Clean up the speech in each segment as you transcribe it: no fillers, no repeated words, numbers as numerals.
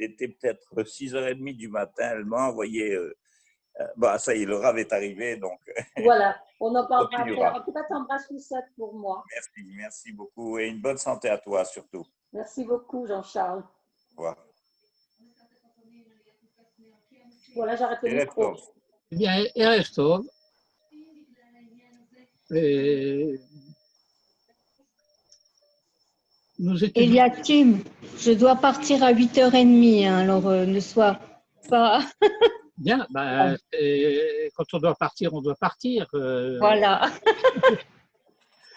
était peut-être 6h30 du matin. Elle m'a envoyé. Bah, ça y est, le rave est arrivé, donc Voilà, on n'en on parlera après. continuera. En tout cas, t'embrasses Lucette pour moi. Merci beaucoup et une bonne santé à toi surtout. Merci beaucoup, Jean-Charles. Au revoir. Voilà, j'arrête le Erev micro. Tov. Eh bien, Erev Tov. Nous étudions. Eliakim, je dois partir à 8h30, hein, alors ne sois pas. Bien, bah, quand on doit partir, on doit partir. Voilà.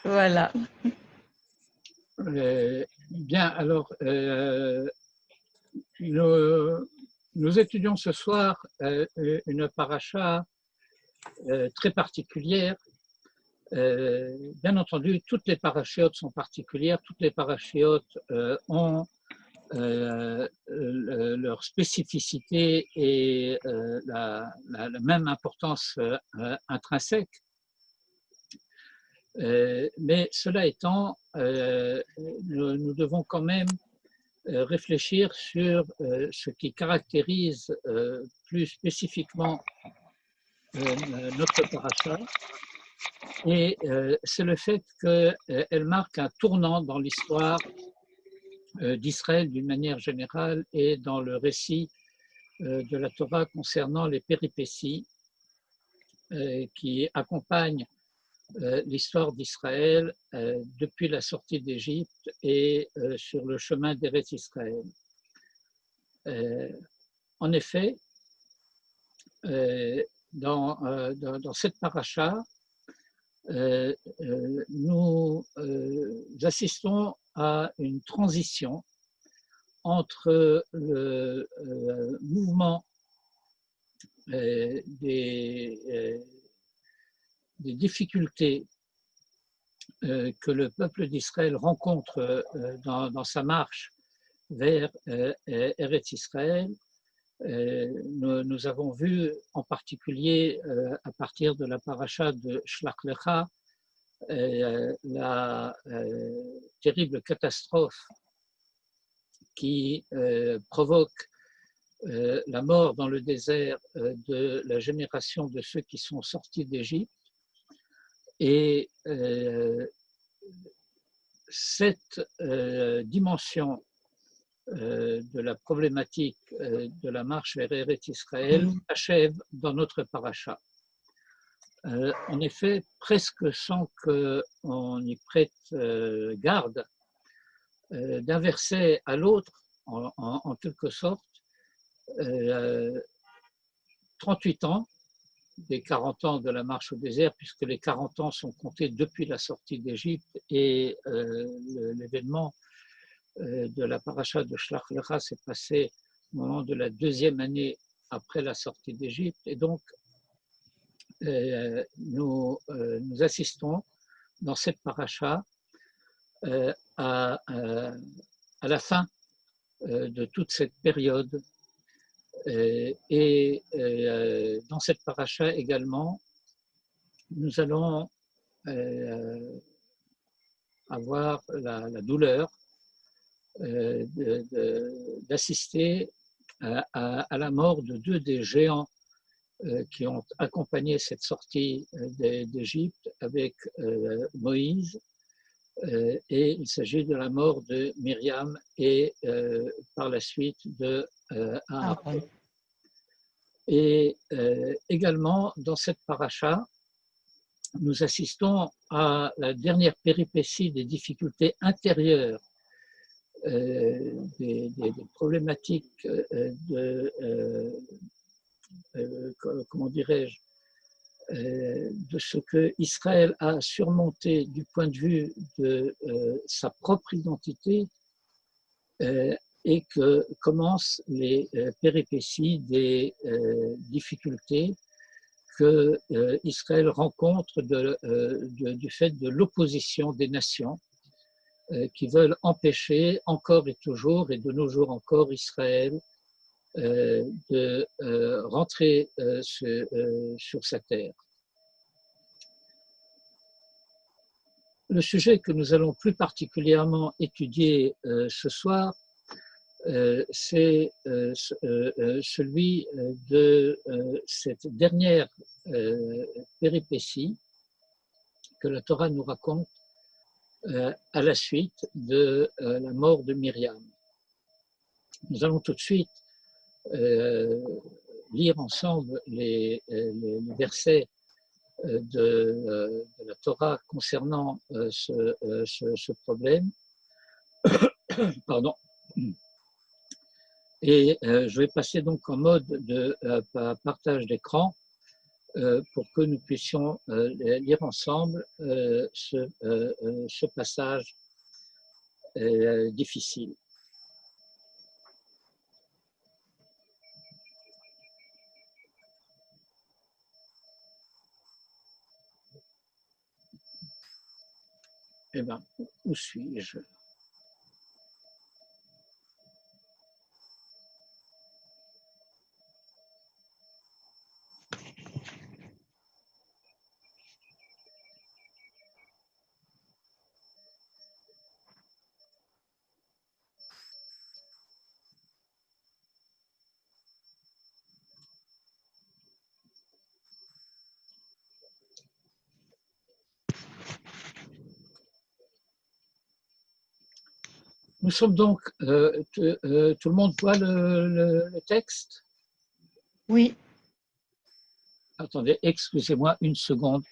Voilà. Bien, alors, nous étudions ce soir une paracha très particulière. Bien entendu, toutes les parachiotes sont particulières, toutes les parachiotes ont leur spécificité et la même importance intrinsèque. Mais cela étant, nous devons quand même réfléchir sur ce qui caractérise plus spécifiquement notre paracha. Et c'est le fait qu'elle marque un tournant dans l'histoire d'Israël d'une manière générale et dans le récit de la Torah concernant les péripéties qui accompagnent l'histoire d'Israël depuis la sortie d'Égypte et sur le chemin d'Eretz Israël. En effet, dans cette paracha, nous assistons à une transition entre le mouvement des difficultés que le peuple d'Israël rencontre dans sa marche vers Eretz Israël. Nous avons vu en particulier à partir de la paracha de Shlach Lecha la terrible catastrophe qui provoque la mort dans le désert de la génération de ceux qui sont sortis d'Égypte. Et cette dimension de la problématique de la marche vers Eretz Israël achève dans notre paracha. En effet, presque sans qu'on y prête garde, d'un verset à l'autre, en quelque sorte, 38 ans, des 40 ans de la marche au désert, puisque les 40 ans sont comptés depuis la sortie d'Égypte, et l'événement de la paracha de Shlach Lecha s'est passé au moment de la deuxième année après la sortie d'Égypte. Et donc, nous assistons dans cette paracha à la fin de toute cette période. Et dans cette paracha également, nous allons avoir la douleur d'assister à la mort de deux des géants qui ont accompagné cette sortie d'Égypte avec Moïse. Et il s'agit de la mort de Myriam et par la suite de Aaron. Et également dans cette paracha, nous assistons à la dernière péripétie des difficultés intérieures, des problématiques comment dirais-je, de ce que Israël a surmonté du point de vue de sa propre identité et que commencent les péripéties des difficultés que Israël rencontre du fait de l'opposition des nations qui veulent empêcher encore et toujours, et de nos jours encore, Israël de rentrer sur sa terre. Le sujet que nous allons plus particulièrement étudier ce soir c'est celui de cette dernière péripétie que la Torah nous raconte à la suite de la mort de Myriam. Nous allons tout de suite lire ensemble les versets de la Torah concernant ce problème. Pardon. Et je vais passer donc en mode de partage d'écran pour que nous puissions lire ensemble ce passage difficile. Eh bien, où suis-je? Nous sommes donc, tout le monde voit le texte? Oui. Attendez, excusez-moi une seconde.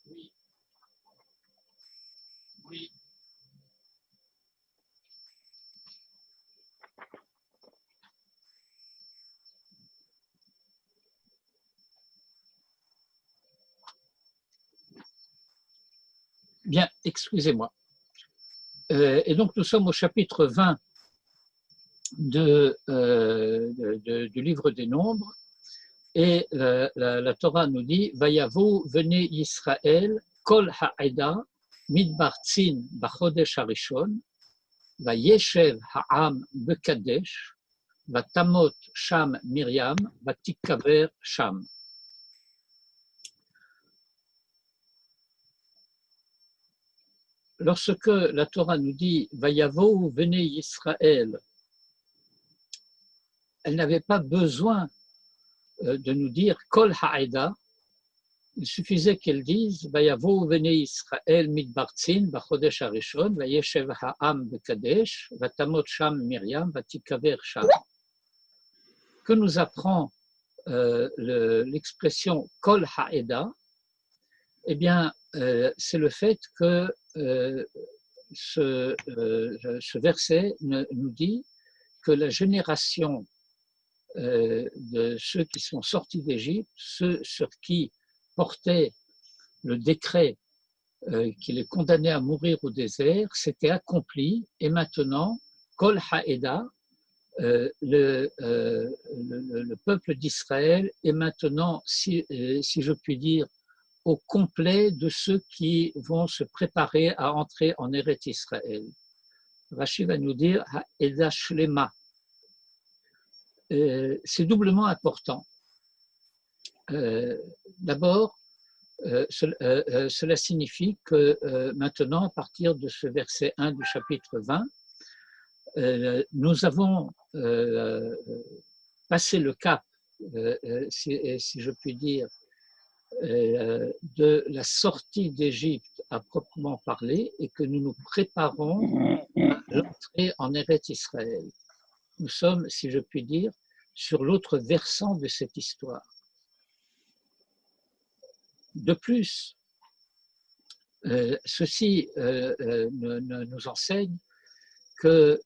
Oui. Oui. Bien, excusez-moi. Et donc, nous sommes au chapitre 20 du livre des Nombres. Et la Torah nous dit « Vayavo, venez Israël, kol ha'eda, midbar tzin b'chodesh harishon, vayeshev ha'am bekadesh, vatamot sham Miriam, vatikaver sham » Lorsque la Torah nous dit « Vayavo, venez Israël », elle n'avait pas besoin de nous dire « Kol ha'eda », il suffisait qu'elle dise « Vayavo, venez Israël, midbar tzin, b'chodesh harishon, vayeshev ha'am bekadesh, vatamot sham Miriam, vatikaver sham » Que nous apprend l'expression « Kol ha'eda », eh bien, c'est le fait que ce verset nous dit que la génération de ceux qui sont sortis d'Égypte, ceux sur qui portait le décret qui les condamnait à mourir au désert, s'était accompli et maintenant, Kol Ha'eda, le peuple d'Israël est maintenant, si je puis dire, au complet de ceux qui vont se préparer à entrer en Eretz Israël. Rashi va nous dire Ha'eda Shlema. C'est doublement important. D'abord, cela signifie que maintenant, à partir de ce verset 1 du chapitre 20, nous avons passé le cap, si je puis dire, de la sortie d'Égypte à proprement parler et que nous nous préparons à l'entrée en Eretz Israël. Nous sommes, si je puis dire, sur l'autre versant de cette histoire. De plus, ceci nous enseigne que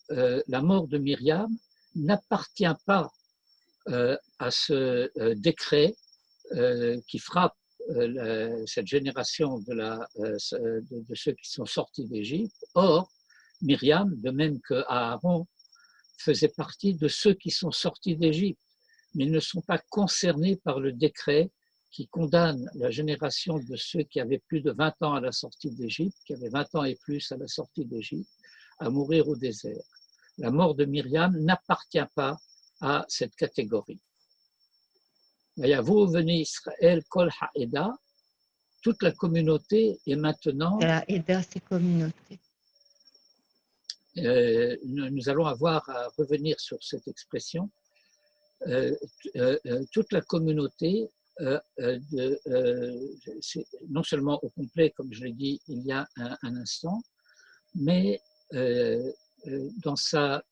la mort de Myriam n'appartient pas à ce décret qui frappe cette génération de ceux qui sont sortis d'Égypte. Or, Myriam, de même que Aaron, faisait partie de ceux qui sont sortis d'Égypte, mais ils ne sont pas concernés par le décret qui condamne la génération de ceux qui avaient plus de 20 ans à la sortie d'Égypte, qui avaient 20 ans et plus à la sortie d'Égypte, à mourir au désert. La mort de Myriam n'appartient pas à cette catégorie. Vayavo veni Israël kol ha'eda, toute la communauté est maintenant. La Eda, c'est communauté. Nous allons avoir à revenir sur cette expression. Toute la communauté, non seulement au complet, comme je l'ai dit il y a un instant, mais dans sa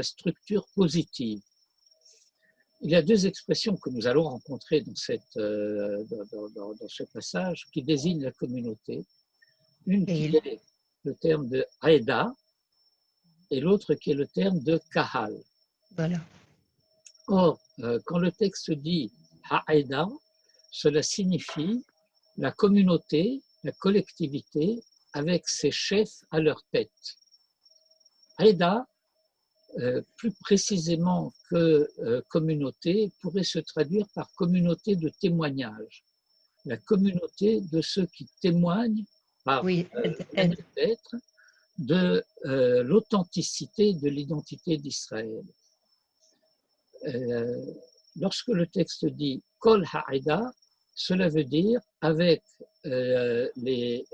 structure positive. Il y a deux expressions que nous allons rencontrer dans ce passage qui désignent la communauté. Une qui est le terme de Aeda et l'autre qui est le terme de Kahal. Voilà. Or, quand le texte dit Ha'eda, cela signifie la communauté, la collectivité avec ses chefs à leur tête. Aeda, plus précisément que communauté, pourrait se traduire par communauté de témoignage. La communauté de ceux qui témoignent par d'être de l'authenticité de l'identité d'Israël. Lorsque le texte dit Kol Ha'eda, cela veut dire avec les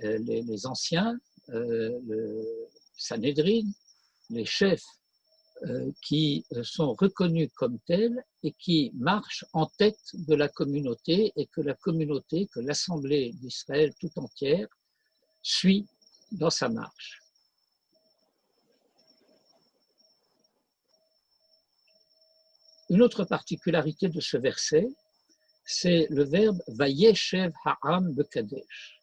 anciens, le Sanhédrin, les chefs qui sont reconnus comme tels et qui marchent en tête de la communauté et que la communauté, que l'Assemblée d'Israël tout entière suit dans sa marche. Une autre particularité de ce verset, c'est le verbe « Vayeshev ha'am bekadesh ».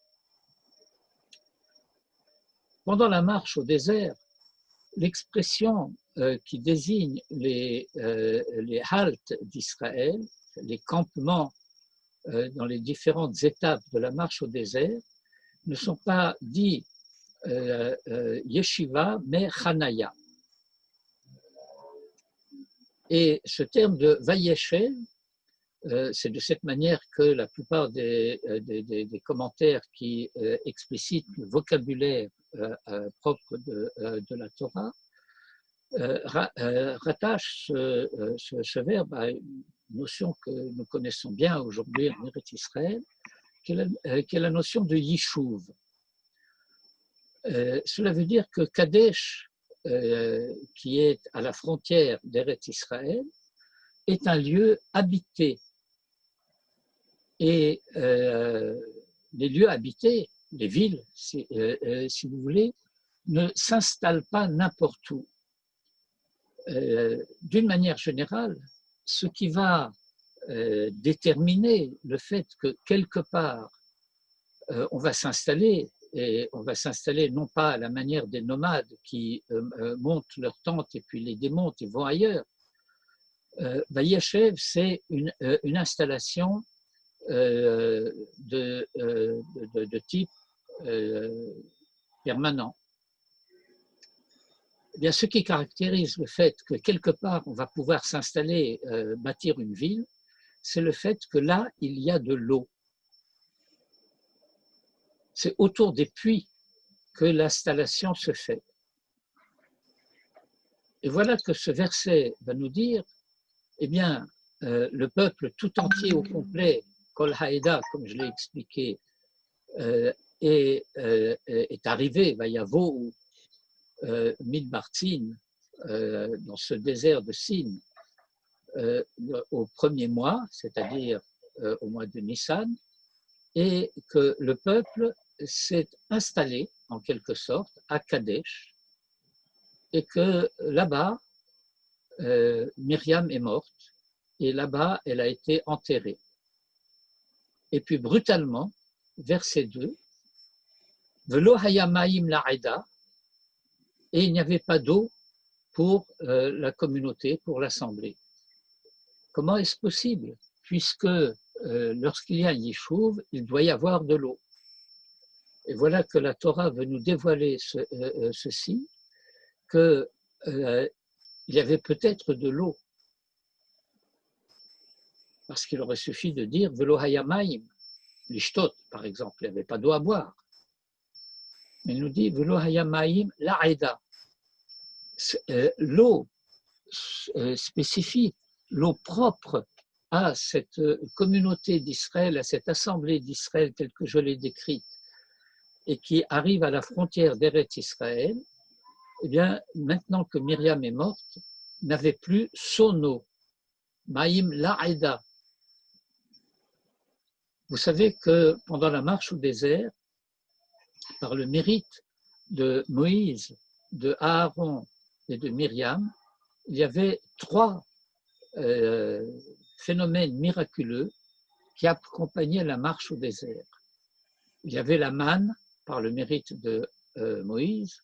Pendant la marche au désert, l'expression qui désigne les haltes d'Israël, les campements dans les différentes étapes de la marche au désert, ne sont pas dits yeshiva, mais chanaya. Et ce terme de vayeshev, c'est de cette manière que la plupart des commentaires qui explicitent le vocabulaire propre de la Torah rattachent ce verbe à une notion que nous connaissons bien aujourd'hui en Eretz Israël, qui est la notion de yishuv. Cela veut dire que Kadesh, qui est à la frontière d'Eretz Israël, est un lieu habité. Et les lieux habités, les villes, si vous voulez, ne s'installent pas n'importe où. D'une manière générale, ce qui va déterminer le fait que quelque part on va s'installer, et on va s'installer non pas à la manière des nomades qui montent leur tente et puis les démontent et vont ailleurs. Vayeshev, c'est une installation de type permanent. Eh bien, ce qui caractérise le fait que quelque part on va pouvoir s'installer, bâtir une ville, c'est le fait que là, il y a de l'eau. C'est autour des puits que l'installation se fait. Et voilà que ce verset va nous dire, eh bien, le peuple tout entier au complet, Kol Ha'eda, comme je l'ai expliqué, est arrivé, Vayavo Midbartzin, dans ce désert de Sin, au premier mois, c'est-à-dire au mois de Nissan, et que le peuple s'est installé, en quelque sorte, à Kadesh, et que là-bas, Myriam est morte, et là-bas, elle a été enterrée. Et puis, brutalement, verset 2, Velo hayamaim la'eda, et il n'y avait pas d'eau pour la communauté, pour l'assemblée. Comment est-ce possible? Puisque lorsqu'il y a un yishuv, il doit y avoir de l'eau. Et voilà que la Torah veut nous dévoiler ceci, qu'il y avait peut-être de l'eau. Parce qu'il aurait suffi de dire Velo hayamaim, l'ishtot, par exemple, il n'y avait pas d'eau à boire. Mais il nous dit Velo hayamaim la'eda. L'eau spécifique, l'eau propre à cette communauté d'Israël, à cette assemblée d'Israël telle que je l'ai décrite, et qui arrive à la frontière d'Eretz Israël, eh bien, maintenant que Myriam est morte, n'avait plus son eau. Maïm la'eda. Vous savez que pendant la marche au désert, par le mérite de Moïse, de Aaron et de Myriam, il y avait 3 phénomènes miraculeux qui accompagnaient la marche au désert. Il y avait la manne, par le mérite de Moïse.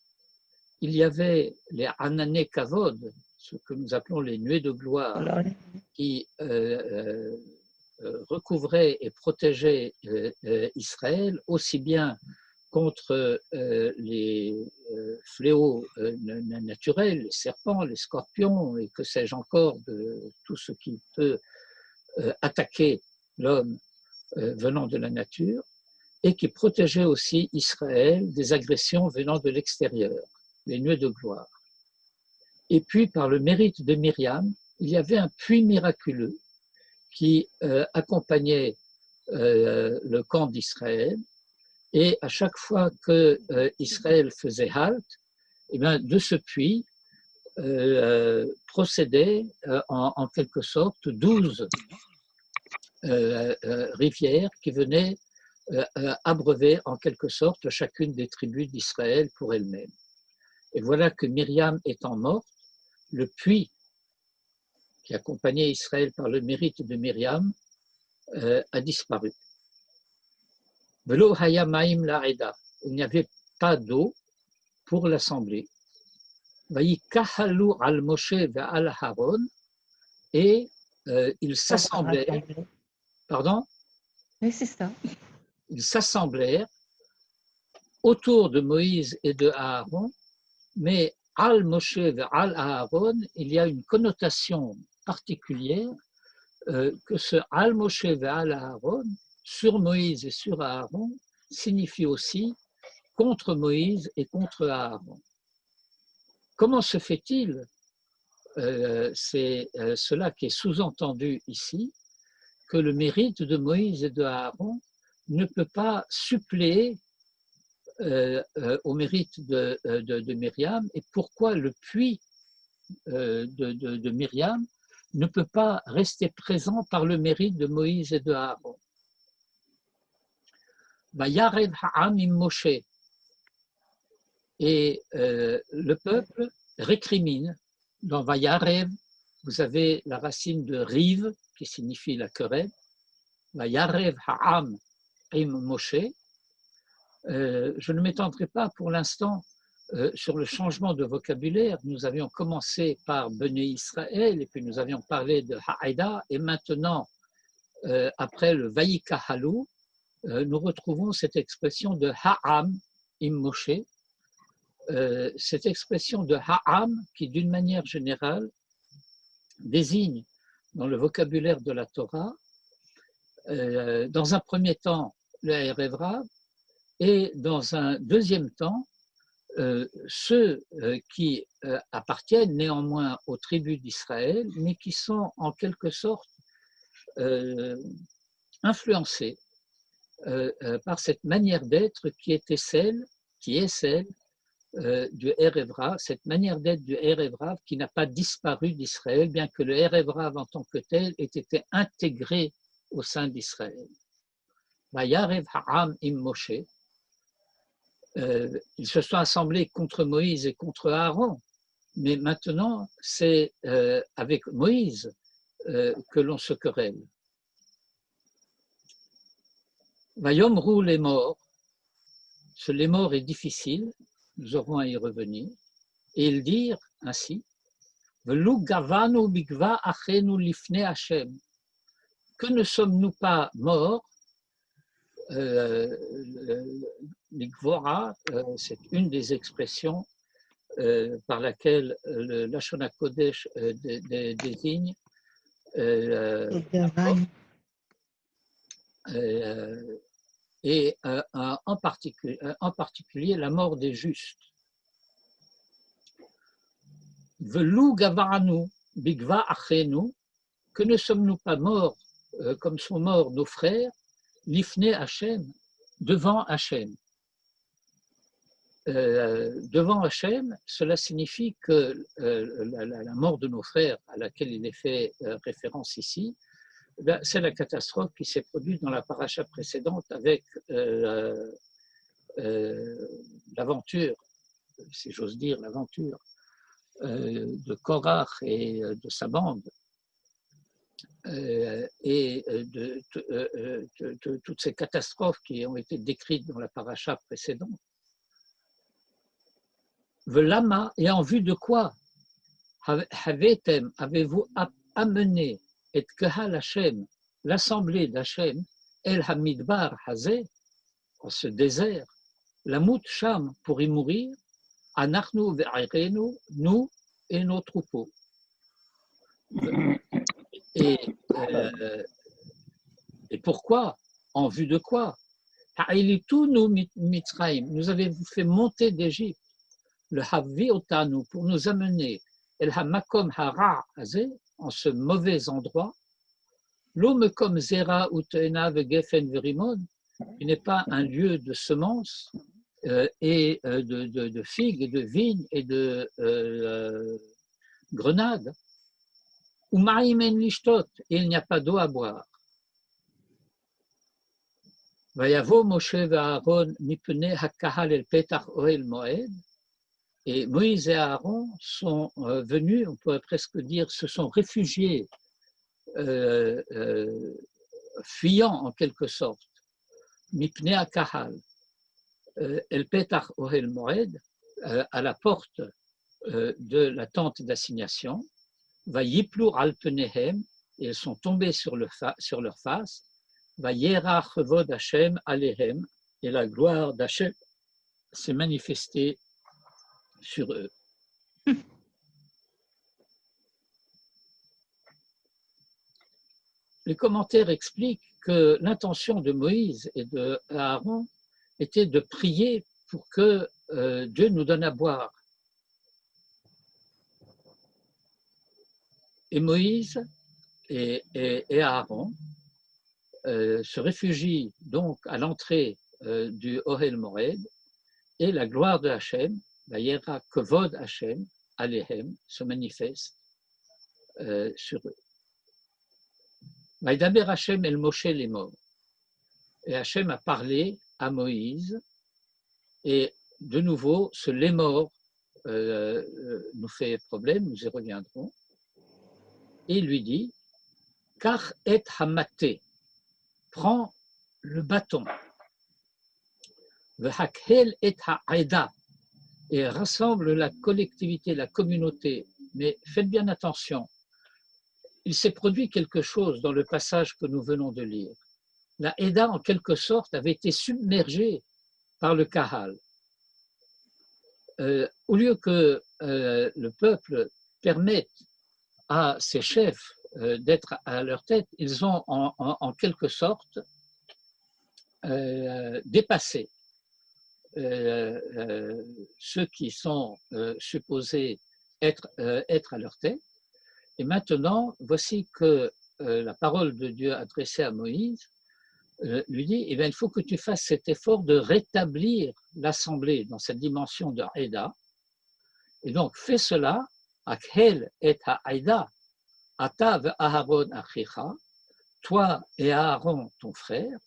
Il y avait les anané kavod, ce que nous appelons les nuées de gloire, qui recouvraient et protégeaient Israël, aussi bien contre les fléaux naturels, les serpents, les scorpions, et que sais-je encore, de tout ce qui peut attaquer l'homme venant de la nature, et qui protégeait aussi Israël des agressions venant de l'extérieur, les nuées de gloire. Et puis, par le mérite de Myriam, il y avait un puits miraculeux qui accompagnait le camp d'Israël, et à chaque fois que Israël faisait halte, eh bien, de ce puits procédaient en quelque sorte 12 rivières qui venaient abreuver en quelque sorte chacune des tribus d'Israël pour elles-mêmes. Et voilà que Myriam étant morte, le puits qui accompagnait Israël par le mérite de Myriam a disparu. Velo hayamaim la'eda. Il n'y avait pas d'eau pour l'assemblée. Vayikahalu al Moshe ve'al Haron, et ils s'assemblèrent. Pardon? Oui, c'est ça. Ils s'assemblèrent autour de Moïse et de Aaron, mais al Moshe ve'al Aaron, il y a une connotation particulière que ce al Moshe ve'al Aaron, sur Moïse et sur Aaron, signifie aussi contre Moïse et contre Aaron. Comment se fait-il, c'est cela qui est sous-entendu ici, que le mérite de Moïse et de Aaron ne peut pas suppléer au mérite de Myriam, et pourquoi le puits de Myriam ne peut pas rester présent par le mérite de Moïse et de Aaron. Vayarev ha'am im Moshe, et le peuple récrimine. Dans Vayarev, vous avez la racine de rive qui signifie la querelle. Vayarev ha'am im Moshe. Je ne m'étendrai pas pour l'instant sur le changement de vocabulaire. Nous avions commencé par Béné Israël, et puis nous avions parlé de Ha'eda, et maintenant, après le Vayikahalu, nous retrouvons cette expression de Ha'am im Moshe, cette expression de Ha'am qui, d'une manière générale, désigne dans le vocabulaire de la Torah, dans un premier temps, le Erev Rav, et dans un deuxième temps, ceux qui appartiennent néanmoins aux tribus d'Israël, mais qui sont en quelque sorte influencés par cette manière d'être qui est celle du Erev Rav, cette manière d'être du Erev Rav qui n'a pas disparu d'Israël, bien que le Erev Rav en tant que tel ait été intégré au sein d'Israël. Vayarev ha'am im Moshe. Ils se sont assemblés contre Moïse et contre Aaron, mais maintenant c'est avec Moïse que l'on se querelle. Vayomru les morts, ce les morts est difficile, nous aurons à y revenir, et ils dirent ainsi, Velu gavanu bigva achenu lifne Hashem, que ne sommes-nous pas morts? L'Igvora, c'est une des expressions par laquelle le Lashon HaKodesh désigne et en particulier la mort des justes. Velu gavaranu bigva achenu, que ne sommes-nous pas morts comme sont morts nos frères, l'ifne Hachem, devant Hachem. Devant Hachem, cela signifie que la mort de nos frères, à laquelle il est fait référence ici, c'est la catastrophe qui s'est produite dans la paracha précédente avec l'aventure, si j'ose dire, l'aventure de Korach et de sa bande, et de toutes ces catastrophes qui ont été décrites dans la paracha précédente. Velama, et en vue de quoi avez-vous amené et Kahal Hashem, l'assemblée d'Hachem, El Hamidbar Hazé, en ce désert, Lamut Sham, pour y mourir, Anachnu ve'airenu, nous et nos troupeaux. Et pourquoi? En vue de quoi? Nous avez-vous fait monter d'Égypte, le Havi Otanu, pour nous amener El Hamakom Hara Hazé, en ce mauvais endroit, l'homme comme Zera ou Teena Vegefen Verimon, qui n'est pas un lieu de semences et de figues et de vignes et de grenades, ou Maïmen Lishtot, et il n'y a pas d'eau à boire. Vayavo Moshe ve'Aaron mipne hakahal el petach oel moed, et Moïse et Aaron sont venus, on pourrait presque dire, se sont réfugiés, fuyant en quelque sorte, Mipnei HaKahal, El Petach Ohel Moed, à la porte de la tente d'assignation, Va Yiplur Al Penehem, et ils sont tombés sur leur face, Va Yerach Vod Hashem Alehem, et la gloire d'Hachem s'est manifestée sur eux. Les commentaires expliquent que l'intention de Moïse et de Aaron était de prier pour que Dieu nous donne à boire. Et Moïse et Aaron se réfugient donc à l'entrée du Ohel Moed, et la gloire de Hachem, la Yera Kevod Hachem, Alehem, se manifeste sur eux. Vaïdaber Hachem el Moshe les morts. Et Hachem a parlé à Moïse, et de nouveau, ce les morts nous fait problème, nous y reviendrons. Et il lui dit, Kach et hamaté, prends le bâton, V'hakhel et ha'aida, et rassemble la collectivité, la communauté. Mais faites bien attention, il s'est produit quelque chose dans le passage que nous venons de lire. La Haïda, en quelque sorte, avait été submergée par le Kahal. Au lieu que le peuple permette à ses chefs d'être à leur tête, ils ont en quelque sorte dépassé ceux qui sont supposés être à leur tête. Et maintenant, voici que la parole de Dieu adressée à Moïse lui dit, eh bien, il faut que tu fasses cet effort de rétablir l'assemblée dans cette dimension de Haïda. Et donc, fais cela, Akhel et Haïda, Atav Aharon Achicha, toi et Aaron, ton frère,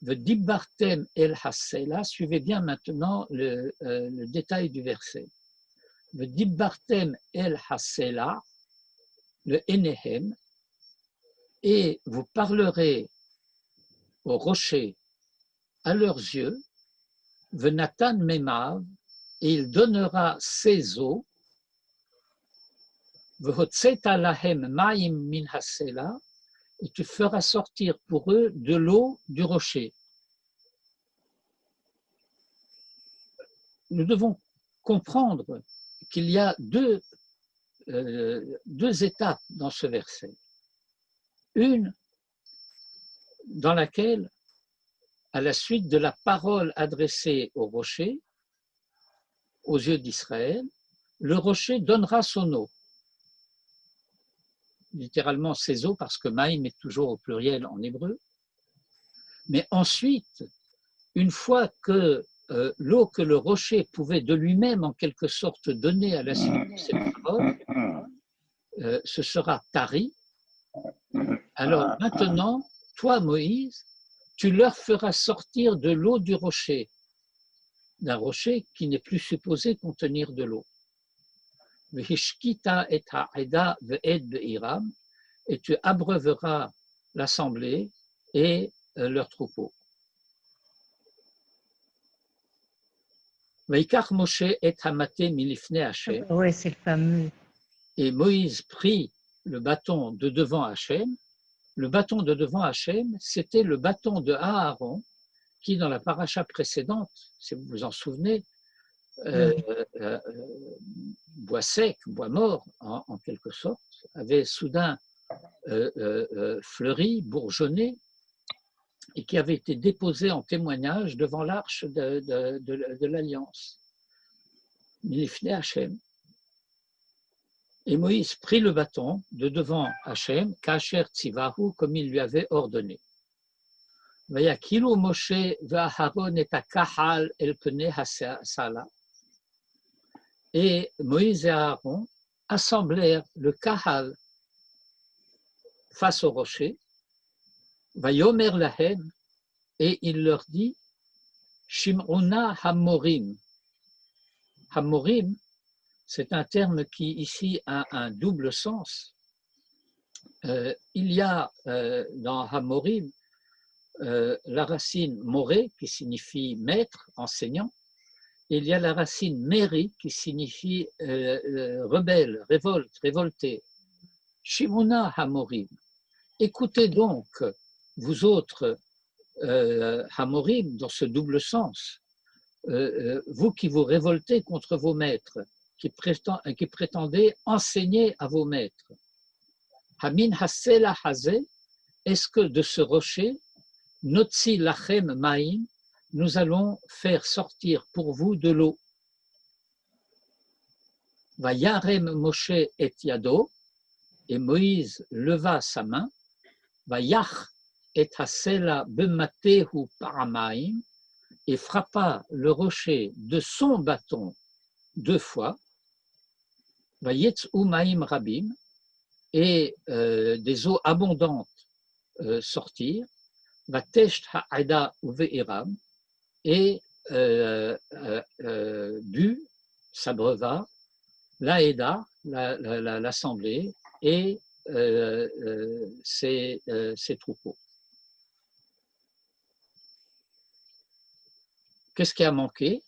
V'dibartem el Hassela, suivez bien maintenant le détail du verset. V'dibartem el Hassela, le Enehem, et vous parlerez au rocher à leurs yeux, Venatan Memav, et il donnera ses eaux, V'hotzeta lahem ma'im min hasela, et tu feras sortir pour eux de l'eau du rocher. Nous devons comprendre qu'il y a deux étapes dans ce verset. Une dans laquelle à la suite de la parole adressée au rocher, aux yeux d'Israël, le rocher donnera son eau. Littéralement ses eaux, parce que Maïm est toujours au pluriel en hébreu. Mais ensuite, une fois que l'eau que le rocher pouvait de lui-même en quelque sorte donner à la suite de cette parole, ce sera tari. Alors maintenant, toi Moïse, tu leur feras sortir de l'eau du rocher, d'un rocher qui n'est plus supposé contenir de l'eau. Et tu abreuveras l'assemblée et leur troupeau. Oui, c'est le fameux. Et Moïse prit le bâton de devant Hachem. Le bâton de devant Hachem, c'était le bâton de Aaron, qui dans la paracha précédente, si vous vous en souvenez, bois sec, bois mort en quelque sorte, avait soudain fleuri, bourgeonné, et qui avait été déposé en témoignage devant l'arche de l'Alliance. Milifnei Hachem. Et Moïse prit le bâton de devant Hachem, Kacher Tzivahu, comme il lui avait ordonné. Vayakilu Moshe ve'Aharon et Kahal el Pnei Hasala. Et Moïse et Aaron assemblèrent le Kahal face au rocher. Vayomer lahem, et il leur dit Shim'una Hamorim. Hamorim, c'est un terme qui ici a un double sens. Il y a dans Hamorim la racine moré qui signifie maître, enseignant. Et il y a la racine méri qui signifie rebelle, révolte, révolté. Shimuna Hamorim. Écoutez donc, vous autres Hamorim, dans ce double sens, vous qui vous révoltez contre vos maîtres, qui prétendez enseigner à vos maîtres. Hamin Hasela Hazé, est-ce que de ce rocher, Notsi Lachem Maïm, nous allons faire sortir pour vous de l'eau. Va Yarem Moshe et Yado, et Moïse leva sa main, va Yach et Hasela Bematehu Paramaim, et frappa le rocher de son bâton 2 fois, va Yetz Umaim Rabim, et des eaux abondantes sortirent, va Tesht Ha'ada Uveiram, et but, s'abreuva, l'Aeda, l'assemblée, et ses troupeaux. Qu'est-ce qui a manqué?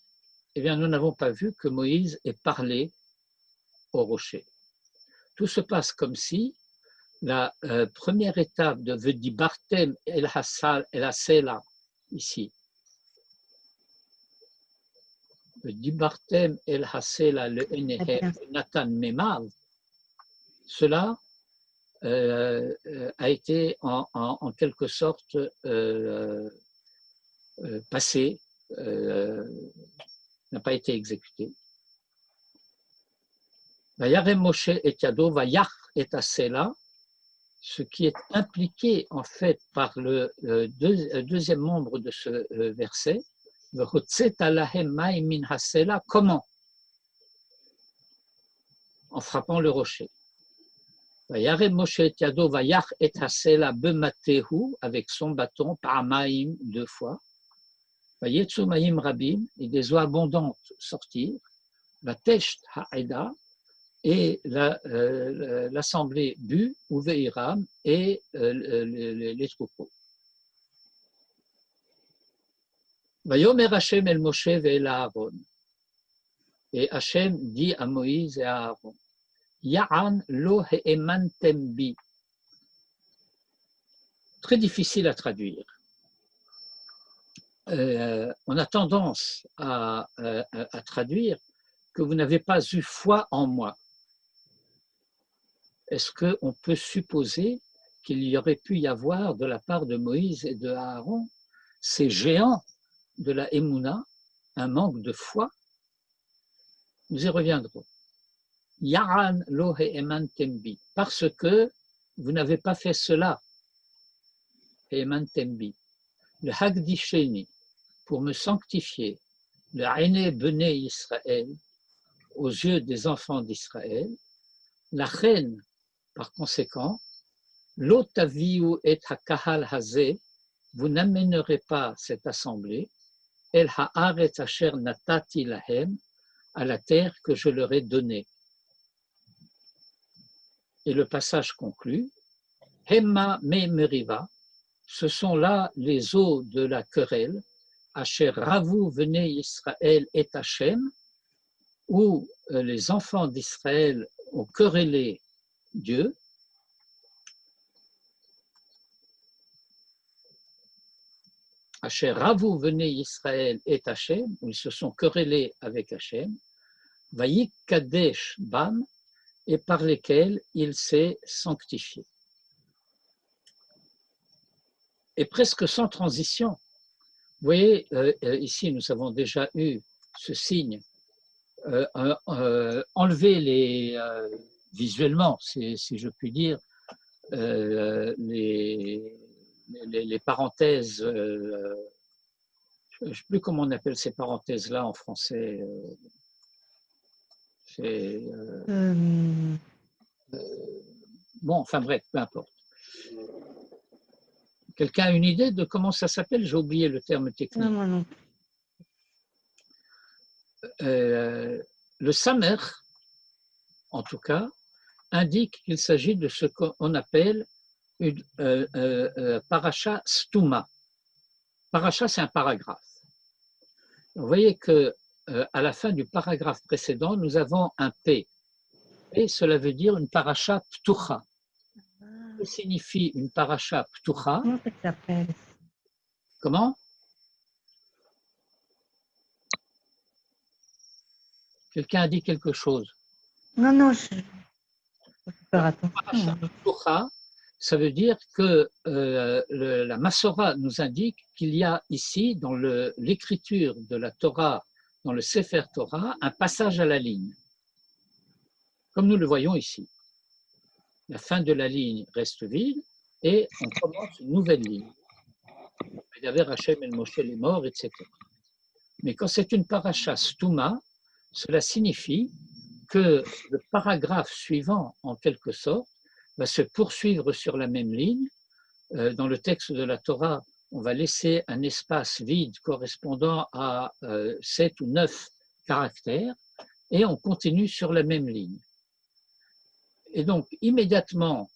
Eh bien, nous n'avons pas vu que Moïse ait parlé au rocher. Tout se passe comme si la première étape de Vedibartem el Hassal el Hasela, ici, Vedibartem el Hasela le Enehem Nathan Memav, cela a été en quelque sorte passé, n'a pas été exécuté. Vayarem Moshe et Yado vayach et Asela, ce qui est impliqué en fait par le deuxième membre de ce verset, comment? En frappant le rocher. Vayarem Moshe et Yado vayach et Asela bematehu, avec son bâton, paramaim 2 fois. Vayetsu maim rabim, et des eaux abondantes sortirent. Vatesht ha'eda, et l'assemblée but, Uveiram, et les troupeaux. Vayomer Hashem el Moshe ve'el Aaron. Et Hashem dit à Moïse et à Aaron, Ya'an lo he'emantem bi. Très difficile à traduire. On a tendance à traduire que vous n'avez pas eu foi en moi. Est-ce qu'on peut supposer qu'il y aurait pu y avoir de la part de Moïse et de Aaron ces géants de la Emouna, un manque de foi, nous y reviendrons. Yaran lo he'eman tembi, parce que vous n'avez pas fait cela, he'eman tembi, le hagdisheni, pour me sanctifier, le aîné bené Israël, aux yeux des enfants d'Israël, la reine, par conséquent, l'otaviu et hakahal hazé, vous n'amènerez pas cette assemblée, el haaretz asher natati lahem, à la terre que je leur ai donnée. Et le passage conclut, Hemma me meriva, ce sont là les eaux de la querelle, asher ravu venez Israël et Hachem, où les enfants d'Israël ont querellé Dieu. Asher ravu venez Israël et Hachem, où ils se sont querellés avec Hachem, Vayik Kadesh Bam, et par lesquels il s'est sanctifié. Et presque sans transition, vous voyez, ici nous avons déjà eu ce signe, enlever visuellement, si je puis dire, les parenthèses, je ne sais plus comment on appelle ces parenthèses-là en français. Bon, enfin bref, peu importe. Quelqu'un a une idée de comment ça s'appelle? J'ai oublié le terme technique. Non. Le Samer, en tout cas, indique qu'il s'agit de ce qu'on appelle une paracha stuma. Paracha, c'est un paragraphe. Vous voyez que à la fin du paragraphe précédent, nous avons un P. Et cela veut dire une paracha ptucha. Que signifie une paracha ptucha? Comment ça s'appelle? Comment? Quelqu'un a dit quelque chose? Non, je peux faire attention. Ptucha, ça veut dire que la Masorah nous indique qu'il y a ici, dans l'écriture de la Torah, dans le Sefer Torah, un passage à la ligne, comme nous le voyons ici. La fin de la ligne reste vide et on commence une nouvelle ligne. Hashem el Moshe les morts, etc. Mais quand c'est une paracha stuma, cela signifie que le paragraphe suivant, en quelque sorte, va se poursuivre sur la même ligne. Dans le texte de la Torah, on va laisser un espace vide correspondant à 7 ou 9 caractères et on continue sur la même ligne. Et donc, immédiatement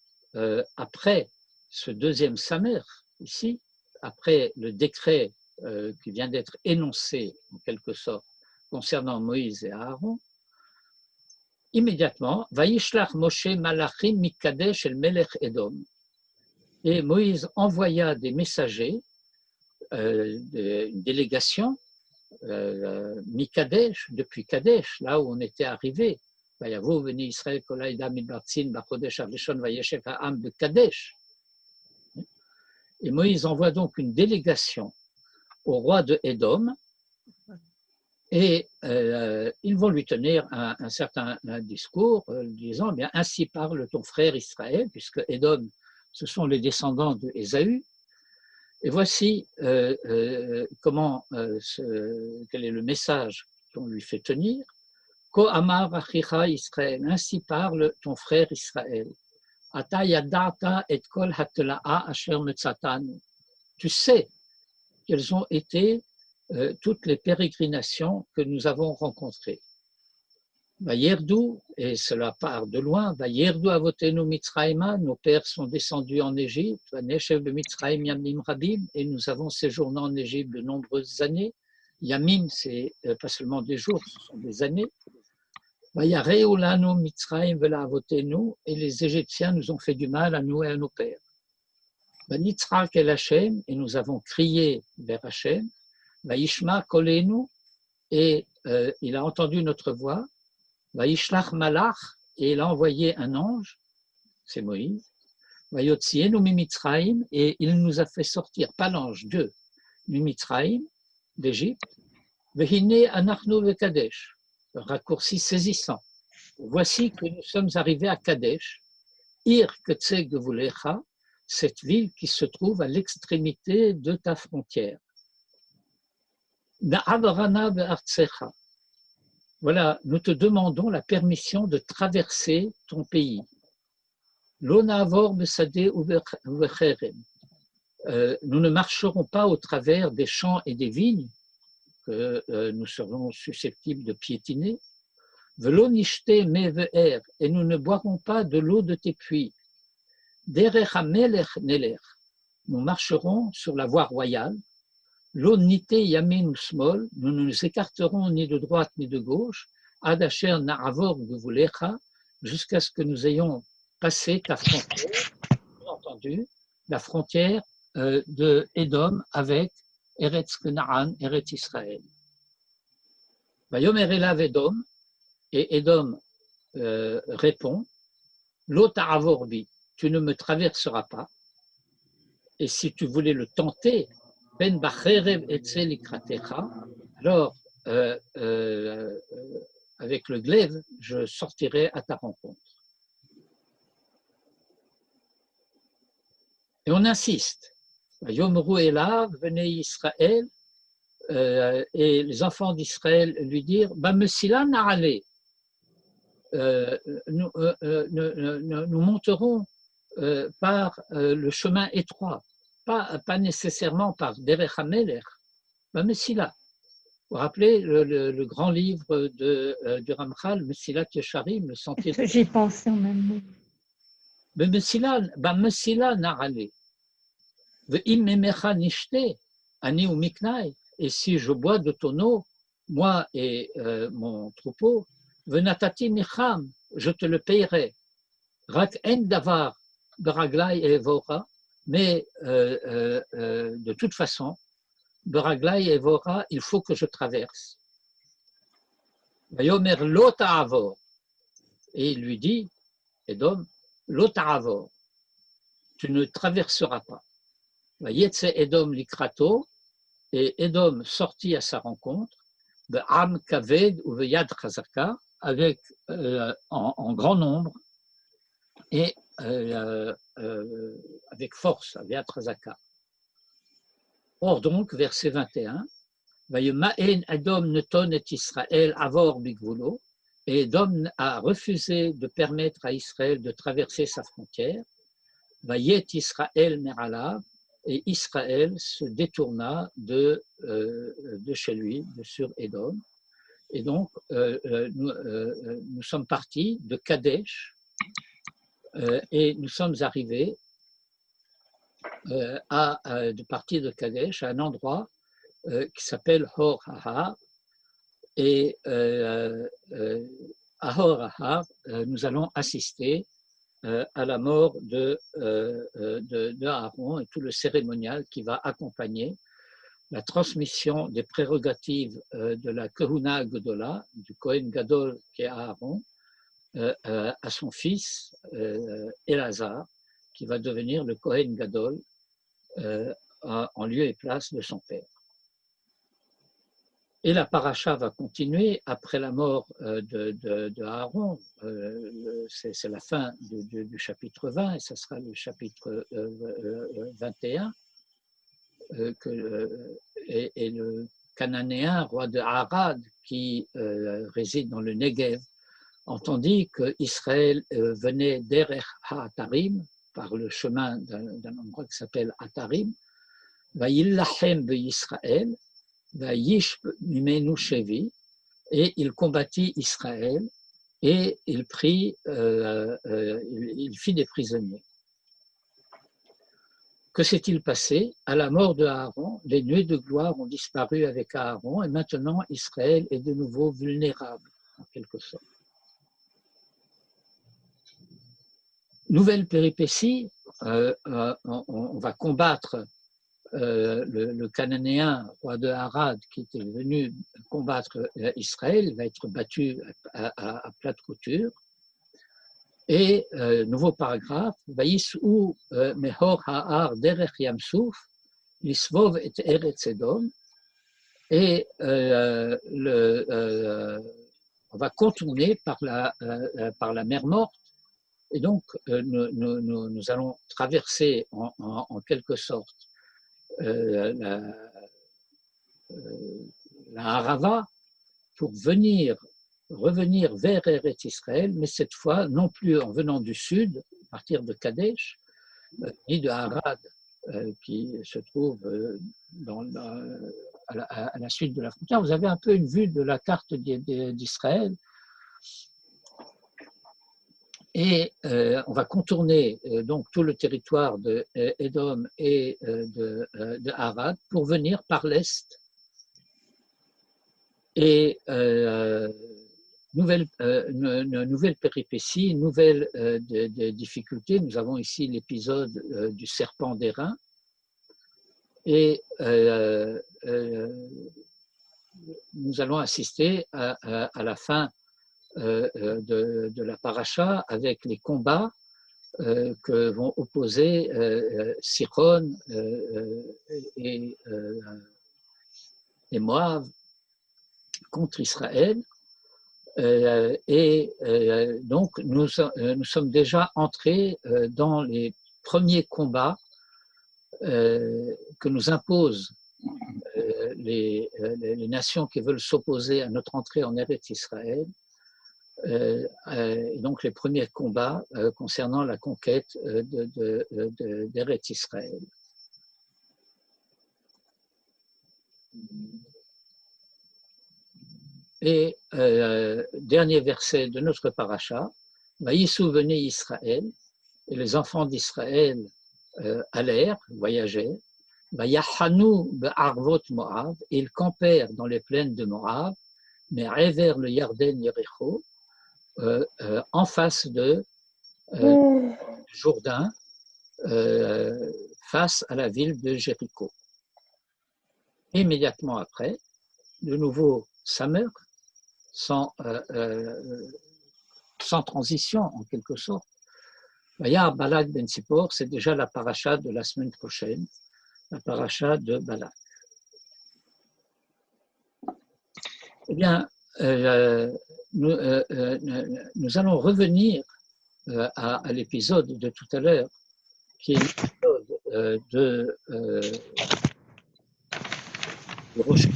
après ce deuxième Samer, ici, après le décret qui vient d'être énoncé, en quelque sorte, concernant Moïse et Aaron, immédiatement, Vayishlach Moshe Malachim Mikadesh el Melech Edom. Et Moïse envoya des messagers, une délégation, Mikadesh, depuis Kadesh, là où on était arrivé. Vayavo veni Israël kolaïda midbartzin bachodesh arishon vayeshev ha'am de Kadesh. Et Moïse envoie donc une délégation au roi de Édom et ils vont lui tenir un certain discours disant bien ainsi parle ton frère Israël, puisque Édom ce sont les descendants de Ésaü. Et voici quel est le message qu'on lui fait tenir. Ko amar achicha Israël, ainsi parle ton frère Israël. Ata yadata et kol hatla'a asher metzatanu. Tu sais quelles ont été toutes les pérégrinations que nous avons rencontrées. Vayerdu, et cela part de loin, Vayerdu avotenu Mitzraïma, nos pères sont descendus en Égypte, Vaneshev b'Mitzraïm yamim rabim, et nous avons séjourné en Égypte de nombreuses années. Yamim, c'est pas seulement des jours, ce sont des années. Vayareu lanu Mitzraïm vela avotenu, et les Égyptiens nous ont fait du mal à nous et à nos pères. Vanitzrak el Hashem, et nous avons crié vers Hashem. Vayishma kolenu, et il a entendu notre voix. Vayishlach malach, et il a envoyé un ange, c'est Moïse. Vayotzienu mi Mitzraïm, et il nous a fait sortir, pas l'ange, Dieu, Mimitzraïm, d'Égypte, Vehine Anachnu Vekadesh, raccourci saisissant. Voici que nous sommes arrivés à Kadesh, Ir Ketseg Vulecha, cette ville qui se trouve à l'extrémité de ta frontière. Na'avarana be'artsecha. Voilà, nous te demandons la permission de traverser ton pays. Lo na'avor be'sadeh u'becherem. Nous ne marcherons pas au travers des champs et des vignes que nous serons susceptibles de piétiner. Velo nishte me ve'er, et nous ne boirons pas de l'eau de tes puits. Derech hamelech nelech, nous marcherons sur la voie royale. Lo nite yamin ou smol, nous ne nous écarterons ni de droite ni de gauche. Ad asher na'avor gevulecha, jusqu'à ce que nous ayons passé ta frontière, bien entendu, la frontière de Édom avec Eretz Canaan, Eretz Israël. Vayomer elav Édom, et Édom répond, Lo ta'avor bi, tu ne me traverseras pas. Et si tu voulais le tenter, ben bacherev etze likratecha, alors avec le glaive, je sortirai à ta rencontre. Et on insiste. Yomru elav, venez Israël, et les enfants d'Israël lui dirent, Mesila na'ale, nous monterons par le chemin étroit, pas nécessairement par Derech HaMelech, Mesila. Vous vous rappelez le grand livre du Ramchal, Mesilat Yesharim, le sentier. J'ai pensé en même mot. Mesila na'ale. Et si je bois de ton eau, moi et mon troupeau, venatati micham, je te le payerai. Rak en davar beraglai et vora, mais de toute façon, beraglai et vora, il faut que je traverse. Vayomer lo ta'avor, et il lui dit, Édom, lo ta'avor, tu ne traverseras pas. Vayetse Édom likrato, et Édom sortit à sa rencontre, Be'am kaved ou veyad chazaka, avec en grand nombre et avec force, veyad chazaka. Or donc, verset 21, Vayema'en Édom neton et Israël avor bigvulo, et Édom a refusé de permettre à Israël de traverser sa frontière. Vayet Israël meralav, et Israël se détourna de chez lui, sur Édom. Et donc, nous sommes partis de Kadesh et nous sommes arrivés de partir de Kadesh à un endroit qui s'appelle Hor Hahar. Et à Hor Hahar, nous allons assister à la mort de Aaron et tout le cérémonial qui va accompagner la transmission des prérogatives de la Kehuna Gedola, du Kohen Gadol qui est Aaron, à son fils Elazar, qui va devenir le Kohen Gadol en lieu et place de son père. Et la paracha va continuer après la mort de Aaron. C'est la fin du chapitre 20 et ça sera le chapitre 21. Et le Cananéen, roi de Harad, qui réside dans le Negev, entendit qu'Israël venait d'Erech HaAtarim, par le chemin d'un endroit qui s'appelle Atarim, Vayillachem be'Yisraël, Vayish mimenu shevi, et il combattit Israël et il fit des prisonniers. Que s'est-il passé? À la mort de Aaron, les nuées de gloire ont disparu avec Aaron et maintenant Israël est de nouveau vulnérable, en quelque sorte. Nouvelle péripétie, on va combattre le Cananéen, roi de Harad, qui était venu combattre Israël. Il va être battu à plate couture. Et nouveau paragraphe, Vaïsou mehor ha'ar derech yamsouf, l'Isvov et Eretz Edom, et on va contourner par la mer Morte. Et donc, nous allons traverser en quelque sorte la Harava pour revenir vers Eretz Israël, mais cette fois, non plus en venant du sud, à partir de Kadesh, ni de Harad, qui se trouve à la suite de la frontière. Vous avez un peu une vue de la carte d'Israël. Et on va contourner donc tout le territoire de Édom et de Harad pour venir par l'est. Et une nouvelle péripétie, une nouvelle difficulté. Nous avons ici l'épisode du serpent d'airain. Et nous allons assister à la fin de la paracha avec les combats que vont opposer Sihon et Moab contre Israël. Donc nous sommes déjà entrés dans les premiers combats que nous imposent les nations qui veulent s'opposer à notre entrée en Eretz Israël. Et donc les premiers combats concernant la conquête d'Eretz Israël. Et dernier verset de notre paracha, Vaïssou venez Israël, et les enfants d'Israël allèrent, voyageaient, Vayahanou be'arvot Moab, et ils campèrent dans les plaines de Moab, mais vers le Yarden Yericho, en face de Jourdain, face à la ville de Jéricho. Immédiatement après, de nouveau, ça meurt, sans transition en quelque sorte. Vayar Balak ben Tzipor, c'est déjà la paracha de la semaine prochaine, la paracha de Balak. Eh bien, nous allons revenir à l'épisode de tout à l'heure, qui est l'épisode de rocher.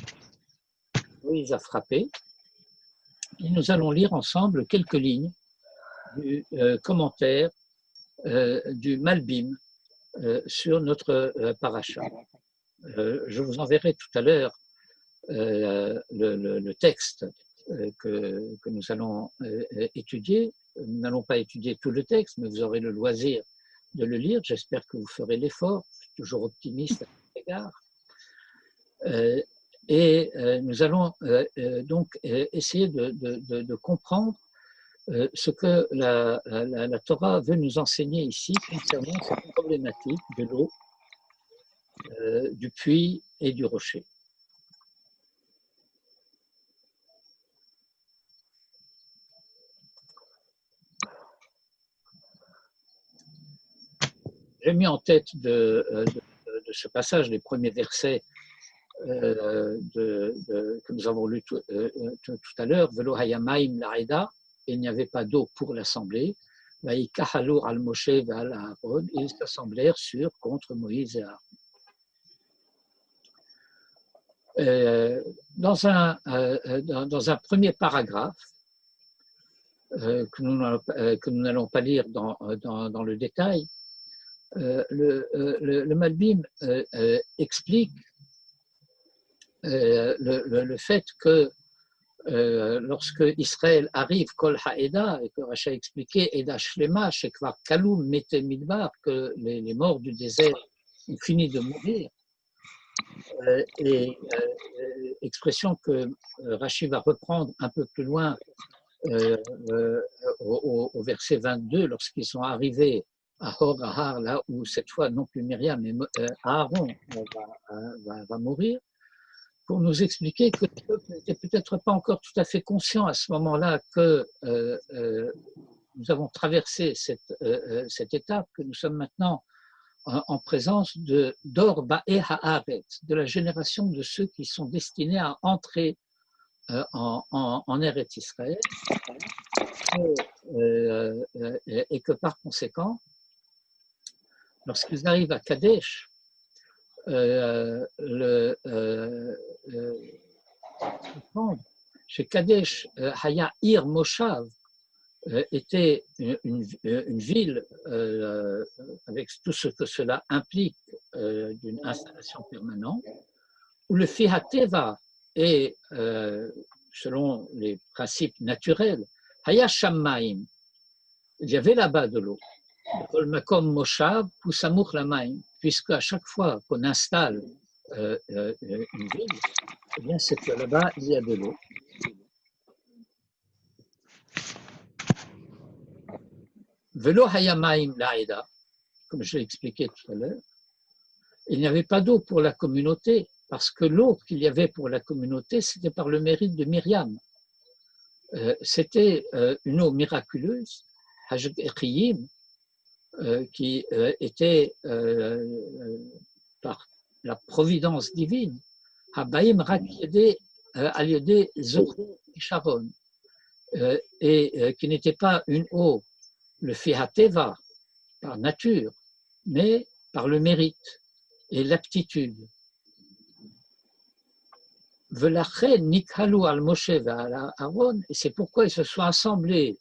Moïse a frappé. Et nous allons lire ensemble quelques lignes du commentaire du Malbim sur notre paracha. Je vous enverrai tout à l'heure le texte que nous allons étudier. Nous n'allons pas étudier tout le texte, mais vous aurez le loisir de le lire. J'espère que vous ferez l'effort. Je suis toujours optimiste à cet égard. Et nous allons donc essayer de comprendre ce que la Torah veut nous enseigner ici concernant cette problématique de l'eau, du puits et du rocher. J'ai mis en tête de ce passage les premiers versets que nous avons lus tout à l'heure, Velo hayamaim la'eda, il n'y avait pas d'eau pour l'assemblée, Vaïkahalu al Moshe ve'al Aaron, ils s'assemblèrent contre Moïse et Aaron. Dans un premier paragraphe, que nous n'allons pas lire dans le détail, le Malbim explique le fait que lorsque Israël arrive, Kol Ha'eda, et que Racha a expliqué, Eda Shlema, Shekvar Kalum, Mete Midbar, que les morts du désert ont fini de mourir, et expression que Rachi va reprendre un peu plus loin au verset 22, lorsqu'ils sont arrivés à Hor Ahar, là où cette fois non plus Myriam, mais Aaron va mourir, pour nous expliquer que le peuple n'était peut-être pas encore tout à fait conscient à ce moment-là que nous avons traversé cette étape, que nous sommes maintenant en présence de Dor Ba'e Haaretz, de la génération de ceux qui sont destinés à entrer en Eretz Israël, et que par conséquent, lorsqu'ils arrivent à Kadesh, chez Kadesh, Haya Ir Moshav était une ville avec tout ce que cela implique d'une installation permanente, où le Fihateva est, selon les principes naturels, Haya Shammaim, il y avait là-bas de l'eau. Kol Makom Moshav Pusamukh Lamaim, puisque à chaque fois qu'on installe une ville, eh bien c'est que là-bas il y a de l'eau. Velo Hayamaim Laïda, comme je l'ai expliqué tout à l'heure, il n'y avait pas d'eau pour la communauté, parce que l'eau qu'il y avait pour la communauté, c'était par le mérite de Myriam. C'était une eau miraculeuse, Hajchiyim, qui était par la providence divine, Habaim Rakyede Aliode Zur Sharon, et qui n'était pas une eau, le Fihateva, par nature, mais par le mérite et l'aptitude. Velachen Nikhalu al Moshe al Aaron, et c'est pourquoi ils se sont assemblés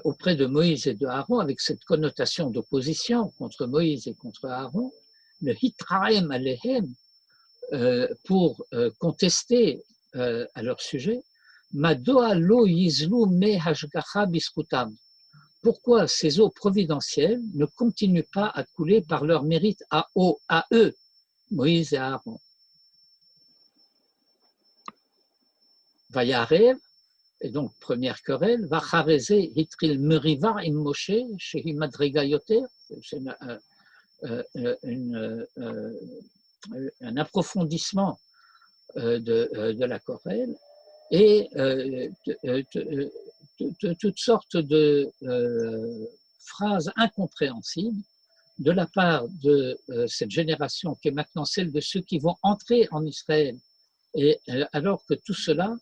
auprès de Moïse et de Aaron avec cette connotation d'opposition contre Moïse et contre Aaron, le Hitraem Alehem, pour contester à leur sujet, Madoa lo yizlu me hashgacha biskutam. Pourquoi ces eaux providentielles ne continuent pas à couler par leur mérite à eux, Moïse et Aaron? Vayarev, et donc première querelle, Vachareze hitril meriva im Moshe shehi madriga yoter, c'est un approfondissement de la querelle, et toutes sortes de phrases incompréhensibles de la part de cette génération qui est maintenant celle de ceux qui vont entrer en Israël, et alors que tout cela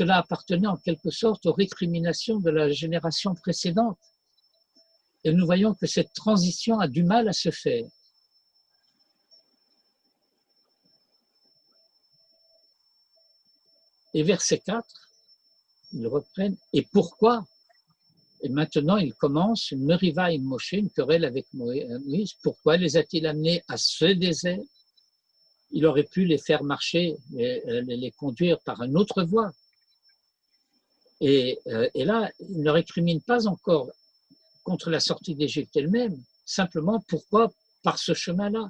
appartenait en quelque sorte aux récriminations de la génération précédente. Et nous voyons que cette transition a du mal à se faire. Et verset 4, ils reprennent « Et pourquoi ?» Et maintenant, ils commencent une Meriva im Moshe, une querelle avec Moïse. Pourquoi les a-t-il amenés à ce désert? Il aurait pu les faire marcher, les conduire par une autre voie. Et là, il ne récrimine pas encore contre la sortie d'Égypte elle-même, simplement pourquoi par ce chemin-là.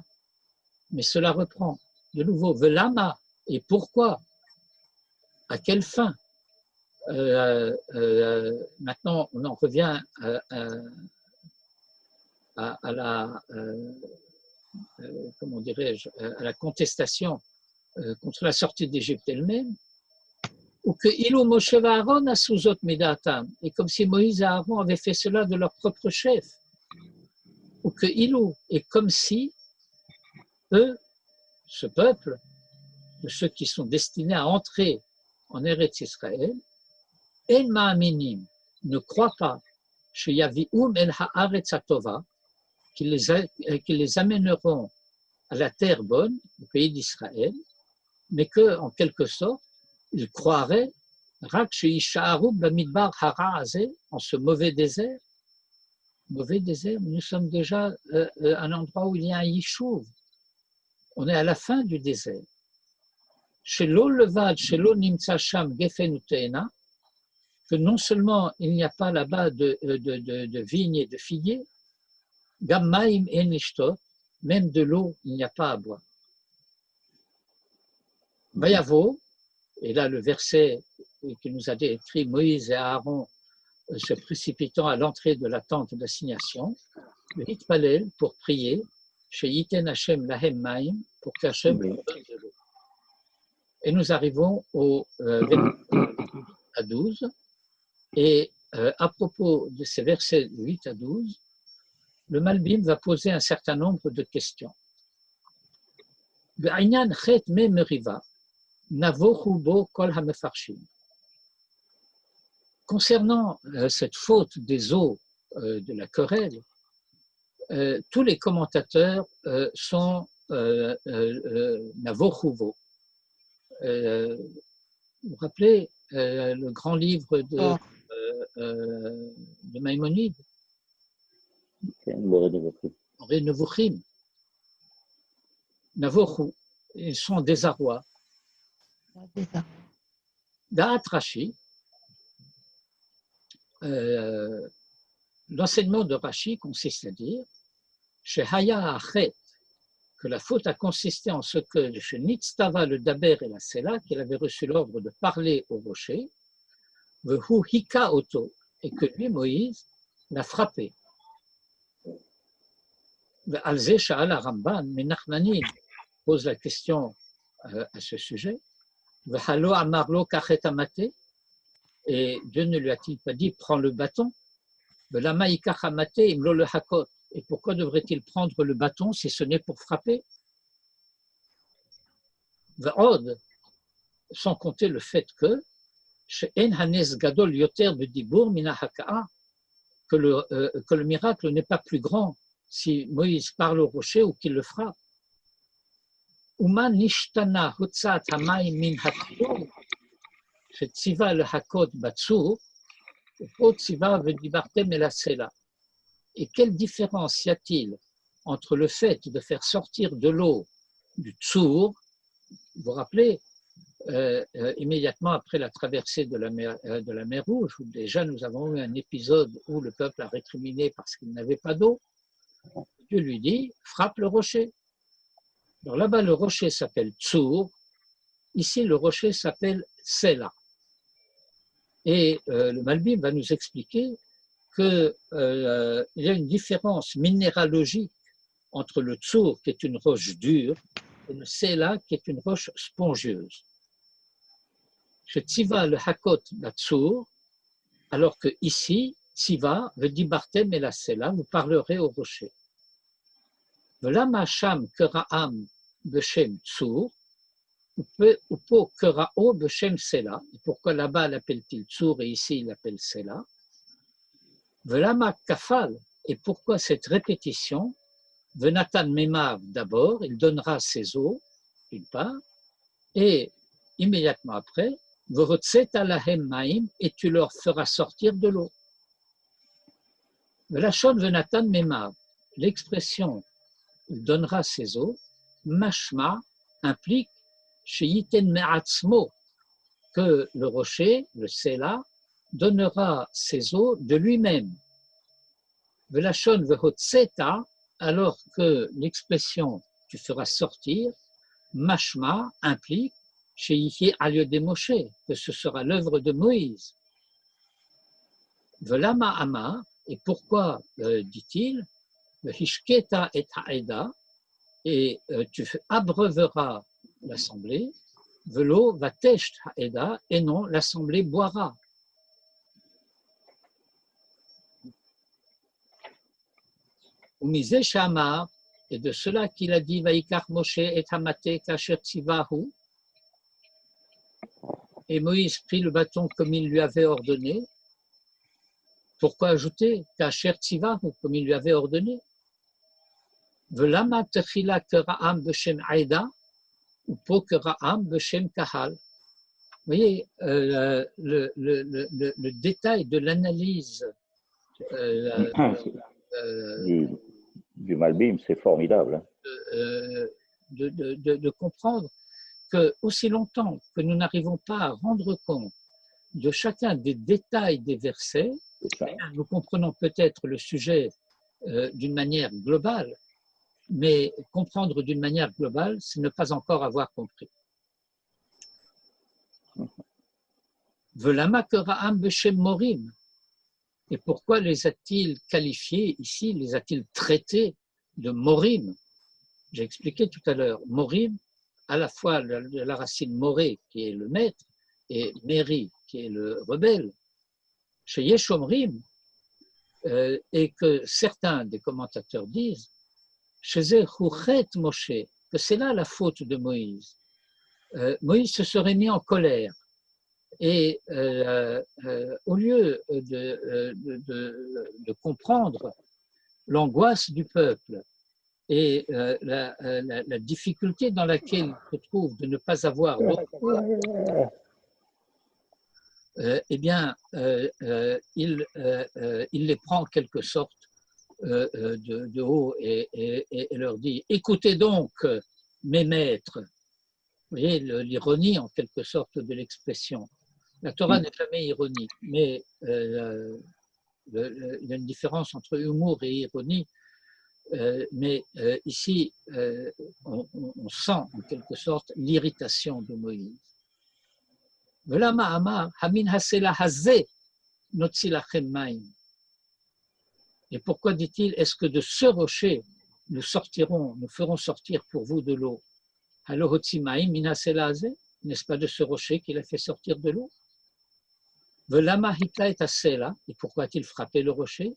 Mais cela reprend de nouveau, Velama, et pourquoi? À quelle fin? Maintenant, on en revient à la, comment dirais-je, à la contestation contre la sortie d'Égypte elle-même, ou que Ilou Moshe et Aaron a sous-ot midatam, et comme si Moïse et Aaron avaient fait cela de leur propre chef, ou que Ilou, et comme si eux, ce peuple, de ceux qui sont destinés à entrer en Eretz Israël, En Ma'aminim, ne croient pas, chez Yavi'um el Haaretz Atova, qu'ils les amèneront à la terre bonne, au pays d'Israël, mais qu'en quelque sorte, ils croiraient Rak she'ishaharu b'midbar hara hazeh, en ce mauvais désert. Mauvais désert, nous sommes déjà à un endroit où il y a un yishuv. On est à la fin du désert. Shelo levad, shelo nimtza sham gefen uteena, que non seulement il n'y a pas là-bas de vignes et de figuiers, gam maim en lishtot, même de l'eau, il n'y a pas à boire. Vayavo, et là le verset qui nous a décrit Moïse et Aaron se précipitant à l'entrée de la tente d'assignation, le hitpalel pour prier, chez Yiten Hashem lahem maim, pour qu'Hashem donne de l'eau. Et nous arrivons au verset 8 à 12, et à propos de ces versets 8 à 12, le Malbim va poser un certain nombre de questions. בעניין חטא מי מריבה, נבוכו בו כל המפרשים. Concernant cette faute des eaux de la querelle, tous les commentateurs sont Navochuvo. Vous vous rappelez le grand livre de Maïmonide, Moré Nevuchim, Navochu, ils sont en désarroi. Da'at Rashi, l'enseignement de Rashi consiste à dire Shehaya Achet, que la faute a consisté en ce que chez Nitztava le Daber et la Sela, qu'il avait reçu l'ordre de parler au rocher, Vehu Hika Oto, et que lui, Moïse, l'a frappé. Alze Sha'ala Ramban, mais Nachmanin pose la question à ce sujet. Vehalo Amarlo Kachet Amate, et Dieu ne lui a-t-il pas dit prends le bâton? Velama Ikach Amate Imlo le Hakot. Et pourquoi devrait-il prendre le bâton si ce n'est pour frapper? Ve'od, sans compter le fait que she'en hanes gadol yoter b'dibur mina haka'a, que le miracle n'est pas plus grand si Moïse parle au rocher ou qu'il le frappe. Uma nishtana hutzat hamayim min hatzur, she'tziva le hakot batzur, upo tziva v'dibartem el hasela. Et quelle différence y a-t-il entre le fait de faire sortir de l'eau du Tsour, vous vous rappelez, immédiatement après la traversée de la mer Rouge, où déjà nous avons eu un épisode où le peuple a récriminé parce qu'il n'avait pas d'eau, Dieu lui dit, frappe le rocher. Alors là-bas, le rocher s'appelle Tsour, ici le rocher s'appelle Sela. Et le Malbim va nous expliquer qu'il y a une différence minéralogique entre le Tsour, qui est une roche dure, et le Sela, qui est une roche spongieuse. Chez Tziva, le Hakot, la Tsour, alors que ici, Tziva, le Dibartem et la Sela, vous parlerez au rocher. Velama Sham Keraam Beshem Tsour, ou po Kerao Beshem Sela. Et pourquoi là-bas l'appelle-t-il Tsour et ici il l'appelle Sela? Velama Kafal, et pourquoi cette répétition? Venatan Memav d'abord, il donnera ses eaux, d'une part, et immédiatement après, Vorotset alahem maim, et tu leur feras sortir de l'eau. Velachon Venatan Memav, l'expression il donnera ses eaux, mashma implique chez Yiten Me'atzmo, que le rocher, le Sela, donnera ses eaux de lui-même. Velachon Vehotseta, alors que l'expression tu feras sortir, mashma implique chez Yihye Aliode Moshe, que ce sera l'œuvre de Moïse. Velama Ama, et pourquoi dit-il, Hishketa et Haeda, et tu abreuveras l'assemblée, Velo Vatesh Haeda, et non l'assemblée boira. Umise Shamar, et de cela qu'il a dit Vaikar Moshe et Hamate Kasher Tzivahu, et Moïse prit le bâton comme il lui avait ordonné. Pourquoi ajouter Kasher Tzivahu comme il lui avait ordonné? Velama Techila Keraam Beshem Aida, ou Po Keraam Beshem Kahal. Vous voyez, le détail de l'analyse du Malbim, c'est formidable. De comprendre que aussi longtemps que nous n'arrivons pas à rendre compte de chacun des détails des versets, nous comprenons peut-être le sujet d'une manière globale, mais comprendre d'une manière globale, c'est ne pas encore avoir compris. Velama Keraam Beshem Morim. Et pourquoi les a-t-il qualifiés ici, les a-t-il traités de Morim? J'ai expliqué tout à l'heure, Morim, à la fois la racine Moré, qui est le maître, et Méri, qui est le rebelle. Chez Yeshomrim, et que certains des commentateurs disent Shezeh Huchet Moshe, que c'est là la faute de Moïse. Moïse se serait mis en colère et au lieu de comprendre l'angoisse du peuple et la difficulté dans laquelle il se trouve de ne pas avoir de recours, eh bien, il les prend en quelque sorte de haut et leur dit « Écoutez donc, mes maîtres ». Vous voyez l'ironie en quelque sorte de l'expression. La Torah n'est jamais ironique, mais il y a une différence entre humour et ironie. Mais ici, on sent en quelque sorte l'irritation de Moïse. Et pourquoi dit-il, est-ce que de ce rocher, nous ferons sortir pour vous de l'eau? N'est-ce pas de ce rocher qu'il a fait sortir de l'eau? Et pourquoi a-t-il frappé le rocher?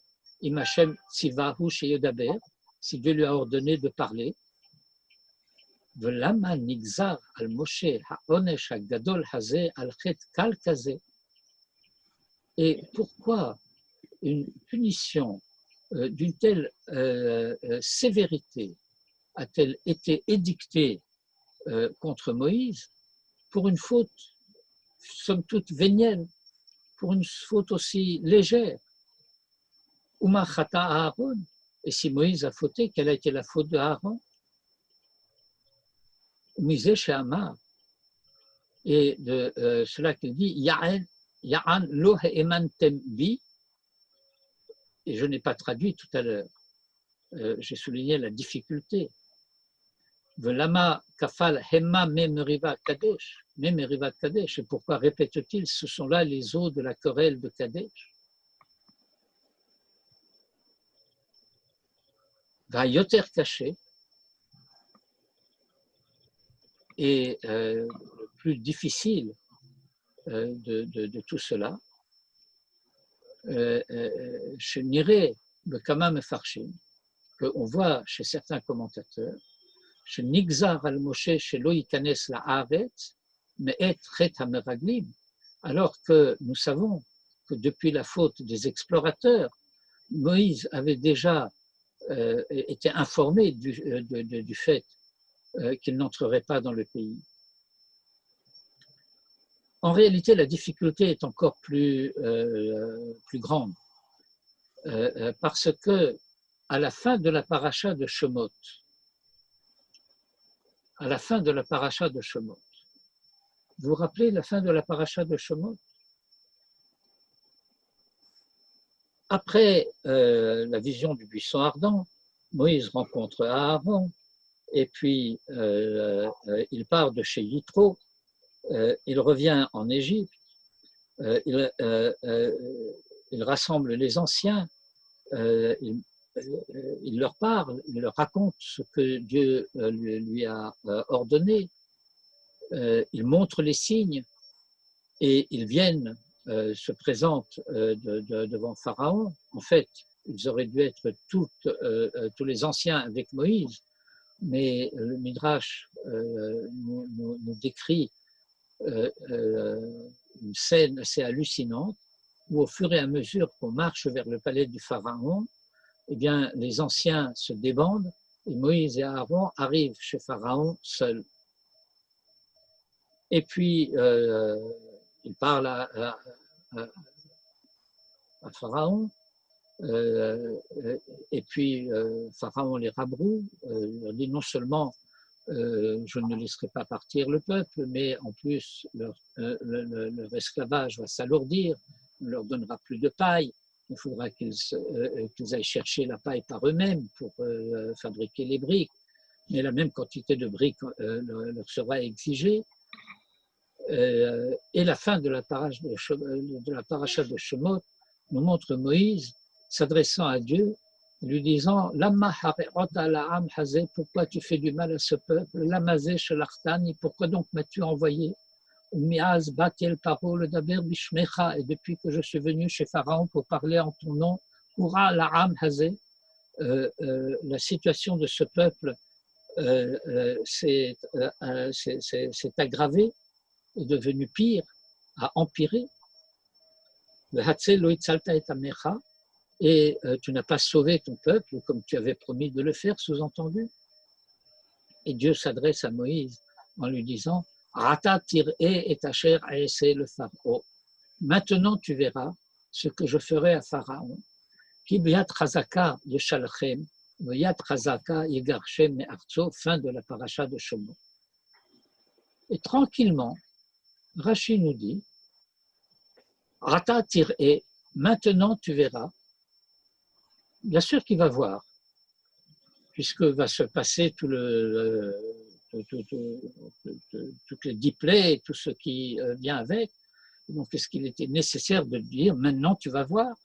Si Dieu lui a ordonné de parler. Et pourquoi une punition d'une telle sévérité a-t-elle été édictée contre Moïse pour une faute, somme toute vénielle, pour une faute aussi légère? Uma chata Aaron. Et si Moïse a fauté, quelle a été la faute de Aaron? Misé chez Amar. Et de cela qu'il dit, Ya'an lo he'emantem bi, et je n'ai pas traduit tout à l'heure. J'ai souligné la difficulté. Velama kafal hema memeriva kadesh, memeriva kadesh. Et pourquoi répète-t-il, ce sont là les eaux de la querelle de Kadesh? Va yoter caché. Et le plus difficile de tout cela, chez Niré, le Kama Mefarshim, qu'on voit chez certains commentateurs, chez Nigzar al-Moshe, chez Loïkanes la Haaretz, mais être Chet HaMeraglim, alors que nous savons que depuis la faute des explorateurs, Moïse avait déjà été informé du fait qu'il n'entrerait pas dans le pays. En réalité, la difficulté est encore plus grande, parce que à la fin de la paracha de Shemot, vous vous rappelez la fin de la paracha de Shemot? Après la vision du buisson ardent, Moïse rencontre Aaron, et puis il part de chez Yitro, il revient en Égypte, il rassemble les anciens, il leur parle, il leur raconte ce que Dieu lui a ordonné, il montre les signes et ils viennent, se présentent devant Pharaon. En fait, ils auraient dû être tous les anciens avec Moïse, mais le Midrash nous décrit une scène assez hallucinante où au fur et à mesure qu'on marche vers le palais du Pharaon, eh bien, les anciens se débandent et Moïse et Aaron arrivent chez Pharaon seuls. Et puis, ils parlent à Pharaon, et puis Pharaon les rabroue, il leur dit non seulement je ne laisserai pas partir le peuple, mais en plus leur esclavage va s'alourdir, on ne leur donnera plus de paille, il faudra qu'ils aillent chercher la paille par eux-mêmes pour fabriquer les briques, mais la même quantité de briques leur sera exigée. Et la fin de la paracha de Shemot nous montre Moïse s'adressant à Dieu, lui disant pourquoi tu fais du mal à ce peuple, pourquoi donc m'as-tu envoyé, et depuis que je suis venu chez Pharaon pour parler en ton nom, Ura la'am hazeh, la situation de ce peuple s'est aggravée, est devenue pire, a empiré. Et tu n'as pas sauvé ton peuple comme tu avais promis de le faire, sous-entendu. Et Dieu s'adresse à Moïse en lui disant maintenant tu verras ce que je ferai à Pharaon. Fin de la paracha de Shomot. Et tranquillement, Rashi nous dit maintenant tu verras. Bien sûr qu'il va voir, puisque va se passer toutes les 10 plaies et tout ce qui vient avec. Donc, est-ce qu'il était nécessaire de dire maintenant tu vas voir?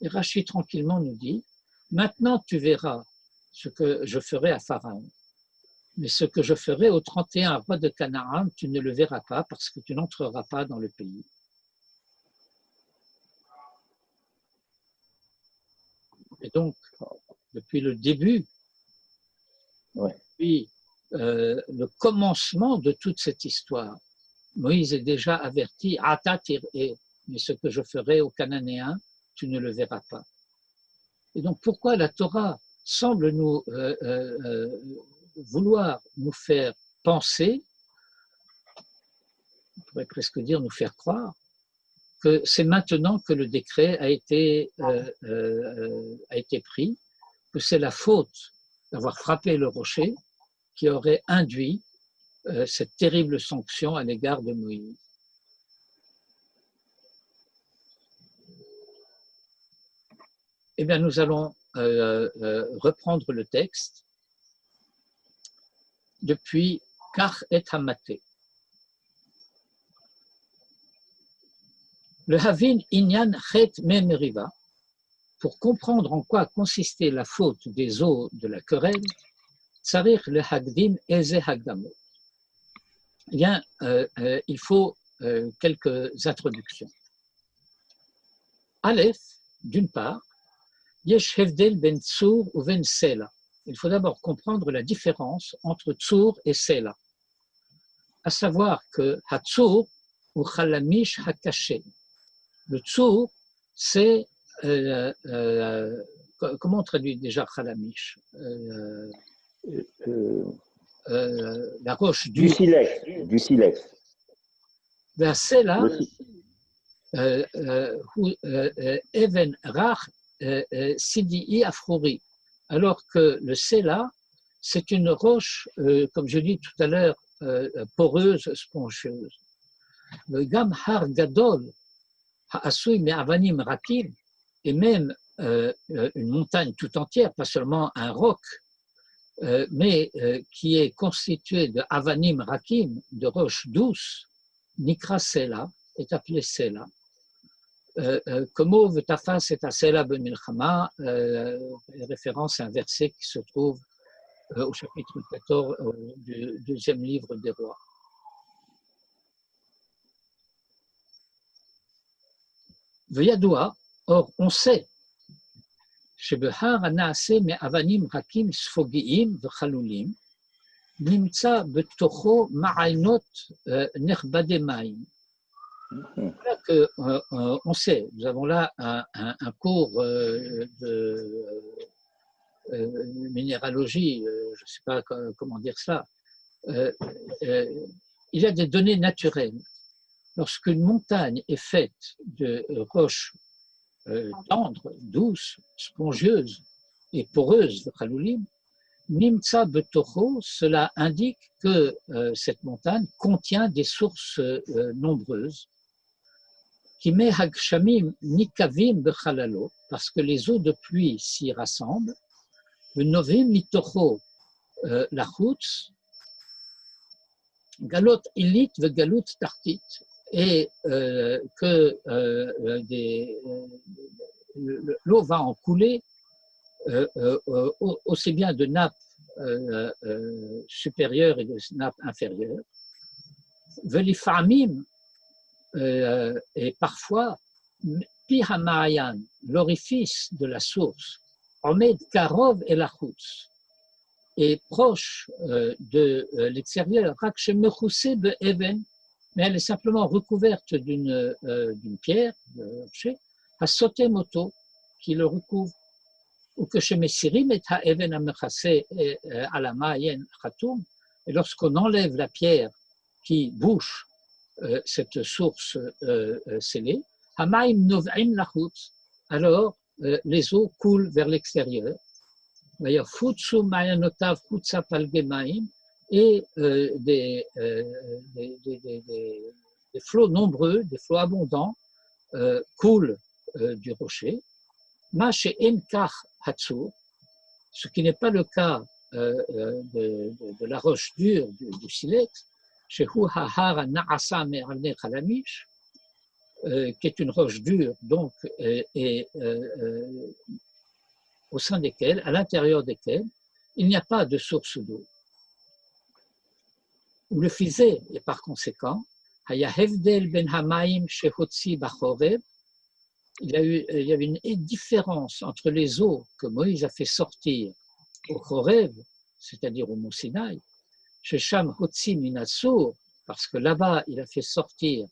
Et Rashi tranquillement nous dit maintenant tu verras ce que je ferai à Pharaon. Mais ce que je ferai aux 31 rois de Canaan, tu ne le verras pas parce que tu n'entreras pas dans le pays. Et donc, depuis le début, depuis le commencement de toute cette histoire, Moïse est déjà averti, mais ce que je ferai aux Cananéens, tu ne le verras pas. Et donc, pourquoi la Torah semble nous vouloir nous faire penser, on pourrait presque dire nous faire croire, que c'est maintenant que le décret a été pris, que c'est la faute d'avoir frappé le rocher qui aurait induit cette terrible sanction à l'égard de Moïse. Eh bien, nous allons reprendre le texte depuis Kach et Hamaté. Le Havin Inyan Chet Memeriva, pour comprendre en quoi consistait la faute des eaux de la querelle, Tsarich le Hagdim Eze Hagdamot. Eh bien, il faut quelques introductions. Aleph, d'une part, Yesh Hevdel ben Tsur ou ben Sela. Il faut d'abord comprendre la différence entre Tsur et Sela. À savoir que Hatsur ou Chalamish Hakaché. Le Tsur, c'est, comment on traduit déjà Chalamish? La roche du silex. Du silex. La Sela, Even Rach Sidii Afrouri. Alors que le Sela, c'est une roche, comme je dis tout à l'heure, poreuse, spongieuse. Le Gam Har Gadol, Ha'asui Me'avanim Rakim, et même une montagne tout entière, pas seulement un roc, mais qui est constituée de Avanim Rakim, de roches douces, Nikra Sela, est appelée Sela. Como V'tafas et Sela ben Milchama, référence à un verset qui se trouve au chapitre 14 du deuxième livre des rois. Veyadoua, or on sait, שבהר הנעשה מאבנים רכים ספוגיים וחלולים, נמצא בתוכו מעיינות נכבדי מים. Voilà que on sait, nous avons là un cours de minéralogie, je ne sais pas comment dire cela. Il y a des données naturelles. Lorsqu'une montagne est faite de roches tendres, douces, spongieuses et poreuses, Nimtsa Betocho, cela indique que cette montagne contient des sources nombreuses. Kime Hagshamim Nikavim Bechalalo, parce que les eaux de pluie s'y rassemblent. Le Novim Mitocho Lachutz, Galot Ilit ve Galot Tartit, et que l'eau va en couler aussi bien de nappes supérieures et de nappes inférieures. Velifamim, et parfois, Pi Hamayan, l'orifice de la source, Omed Karov et la Chutz, est proche de l'extérieur, mais elle est simplement recouverte d'une pierre, à sauter moto, qui le recouvre, ou que chez Messirim et Haeven Amechase à la Mayen Khatoum, et lorsqu'on enlève la pierre qui bouche cette source scellée, Hamaim Nov'im Lachutz, alors les eaux coulent vers l'extérieur. D'ailleurs, Futsu Mayanotav Kutsa Palgemaim, et des flots nombreux, des flots abondants coulent du rocher. Ma chez Enkar Hatsur, ce qui n'est pas le cas de la roche dure du silex, chez Huhahar Naasa Me'alne Khalamish, qui est une roche dure, donc, et au sein desquelles, à l'intérieur desquelles, il n'y a pas de source d'eau. Le fisé, et par conséquent, il y avait une différence entre les eaux que Moïse a fait sortir au Chorev, c'est-à-dire au Mont Sinaï, chez Sham Hotsi Minatsur, parce que là-bas, il a fait sortir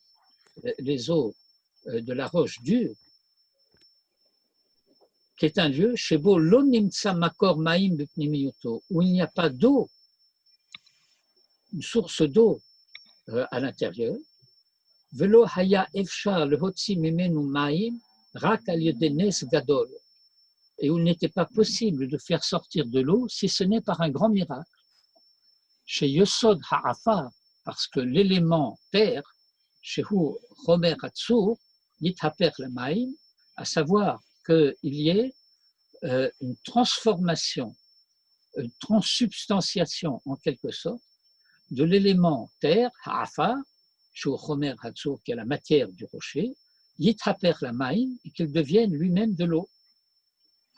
les eaux de la roche dure, qui est un lieu chez Bo Lonimtsa Makor Maim Bipnimiyuto, où il n'y a pas d'eau, une source d'eau à l'intérieur. Velo Haya Efshar le Hotsi Mimenu Maim Rak al Yedenes Gadol, et où il n'était pas possible de faire sortir de l'eau si ce n'est par un grand miracle. Chez Yosod Ha'afar, parce que l'élément terre, chez Hu Chomer Hatsur, Yithaper la Maim, à savoir qu'il y ait une transformation, une transsubstantiation en quelque sorte, de l'élément terre, Ha'afar, chez Hu Chomer Hatsur, qui est la matière du rocher, Yithaper la Maim, et qu'il devienne lui-même de l'eau.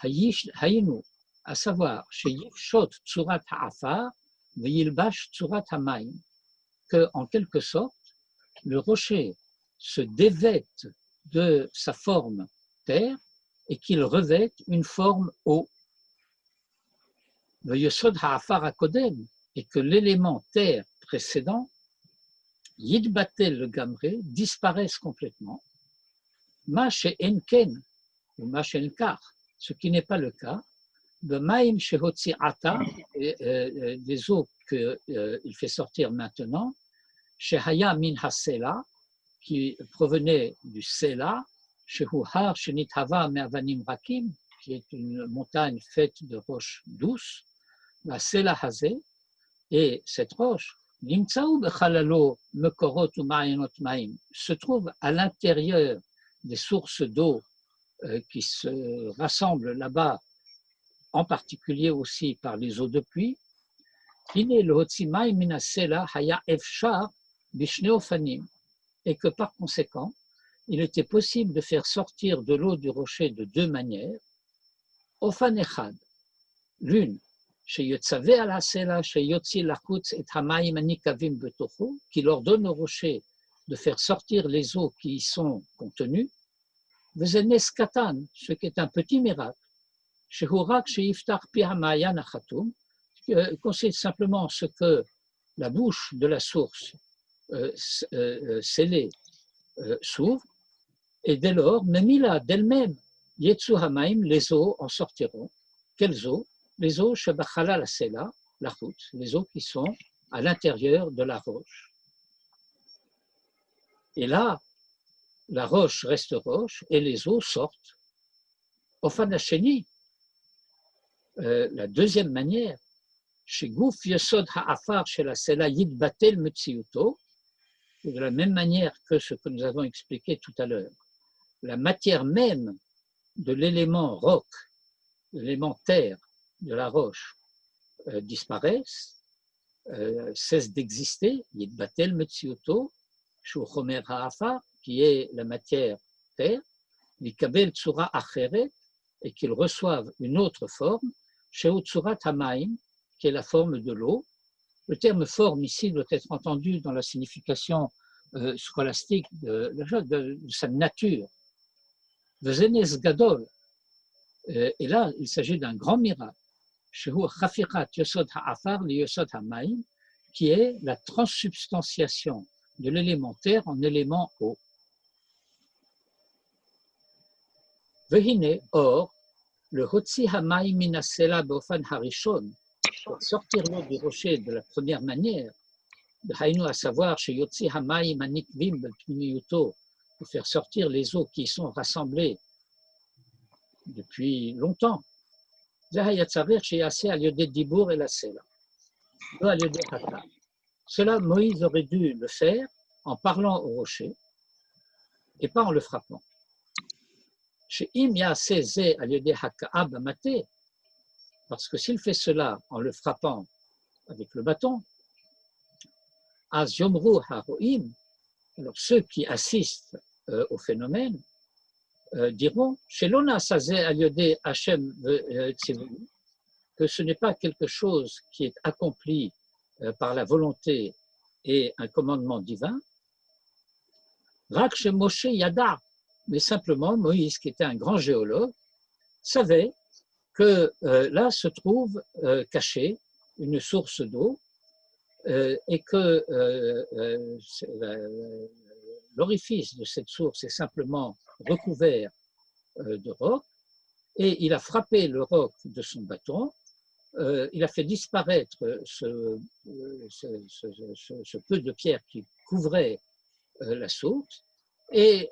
Hayinu, à savoir, chez Yifshot Tsurat Ha'afar, V'yilbash Tsurat Ha'maim, que, en quelque sorte, le rocher se dévête de sa forme terre et qu'il revête une forme eau. V'yosod Ha'afar Akodem, et que l'élément terre précédent, Yidbatel le Gamré, disparaisse complètement. Ma chez Enken, ou Ma chez Enkar, ce qui n'est pas le cas, de Maïm chez Hotsi Ata, des eaux qu'il fait sortir maintenant, chez Haya Min Hasela, qui provenait du Sela, chez Huhar, chez Nithava Me'avanim Rakim, qui est une montagne faite de roches douces, la Sela Hazé, et cette roche, Nimtsaou Bechalalo Mekorot ou Ma'inot Maïm, se trouve à l'intérieur des sources d'eau qui se rassemblent là-bas, en particulier aussi par les eaux de pluie, et que par conséquent, il était possible de faire sortir de l'eau du rocher de deux manières. Ofan echad, l'une, qui ordonne au rocher de faire sortir les eaux qui y sont contenues, ce qui est un petit miracle, consiste simplement ce que la bouche de la source scellée s'ouvre, et dès lors, Memila d'elle-même, Yetsu Hamaim, les eaux en sortiront. Quelles eaux? Les eaux Shebachala la Sela, la route, les eaux qui sont à l'intérieur de la roche. Et là, la roche reste roche et les eaux sortent. Ofanacheni, la deuxième manière, chez Gouf Yesod Ha'afar chez la Sela Yidbatel Metsiuto, de la même manière que ce que nous avons expliqué tout à l'heure, la matière même de l'élément roc, l'élément terre de la roche disparaissent, cesse d'exister, Yidbatel Metsiuto, Shu Chomer Ha'afar, qui est la matière terre, Likabel Tsura Acheret, et qu'ils reçoivent une autre forme, Sheu Tsurat Hamaim, qui est la forme de l'eau. Le terme forme ici doit être entendu dans la signification scolastique de sa nature. Vezenes Gadol. Et là, il s'agit d'un grand miracle. Shehu Chafirat Yosod Ha'afar li Yosod Ha'mayim, qui est la transsubstantiation de l'élément terre en élément eau. Vehine, or, le Hotzi Ha'mayim minasela beofan harishon, pour sortir l'eau du rocher de la première manière, à savoir chez Yotzi Ha'mayim anikvim b'pnimiyuto, pour faire sortir les eaux qui sont rassemblées depuis longtemps. Cela, Moïse aurait dû le faire en parlant au rocher et pas en le frappant. Parce que s'il fait cela en le frappant avec le bâton, alors ceux qui assistent au phénomène diront que ce n'est pas quelque chose qui est accompli par la volonté et un commandement divin, mais simplement Moïse, qui était un grand géologue, savait que là se trouve cachée une source d'eau et que l'orifice de cette source est simplement recouvert de roc, et il a frappé le roc de son bâton, il a fait disparaître ce peu de pierre qui couvrait la source, et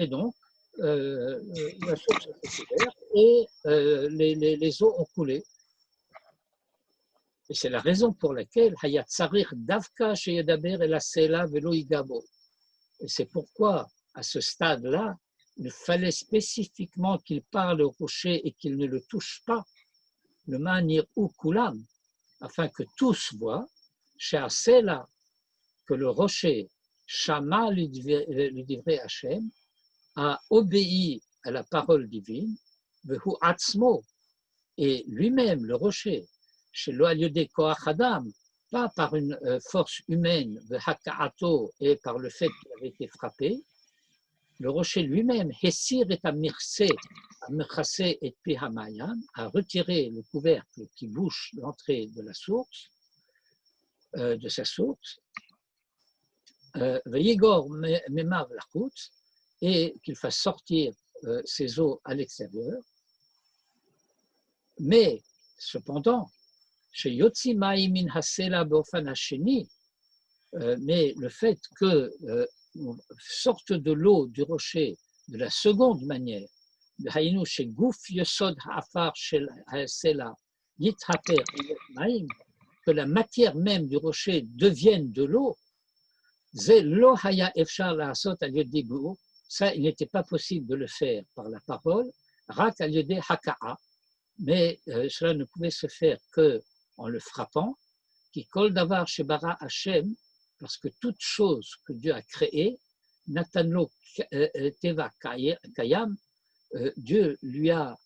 donc la source a été couverte et les eaux ont coulé. Et c'est la raison pour laquelle Hayat Sarir Davka Sheyedaber El Asela Velo Igabo. Et c'est pourquoi, à ce stade-là, il fallait spécifiquement qu'il parle au rocher et qu'il ne le touche pas, le manir ou kulam, afin que tous voient, chez Asela, que le rocher, Shama l'Idivrei Hashem, a obéi à la parole divine, Vehu Atzmo, et lui-même, le rocher, chez Loaliode Koach Adam, pas par une force humaine, Vehaka'ato, et par le fait qu'il avait été frappé, le rocher lui-même, Hessir et Amirse, Amirchase et Pihamayan, a retiré le couvercle qui bouche l'entrée de la source, de sa source, Veyigor Memav Lachutz, et qu'il fasse sortir ses eaux à l'extérieur. Mais, cependant, chez Yotzi Ma'imin Hasela Beofan Hasheni, mais le fait que sorte de l'eau du rocher de la seconde manière, Haïnou chez Gouf Yosod Hafar Shel Hasela Yithaper Ma'im, que la matière même du rocher devienne de l'eau, Zelo Haya Efshar La'asot Al-Yodibur, ça, il n'était pas possible de le faire par la parole, Rak Al-Yodé Haka'a, mais cela ne pouvait se faire que en le frappant, qui kol davar shebara Hashem, parce que toute chose que Dieu a créée, Natanlo teva kayam, Dieu lui a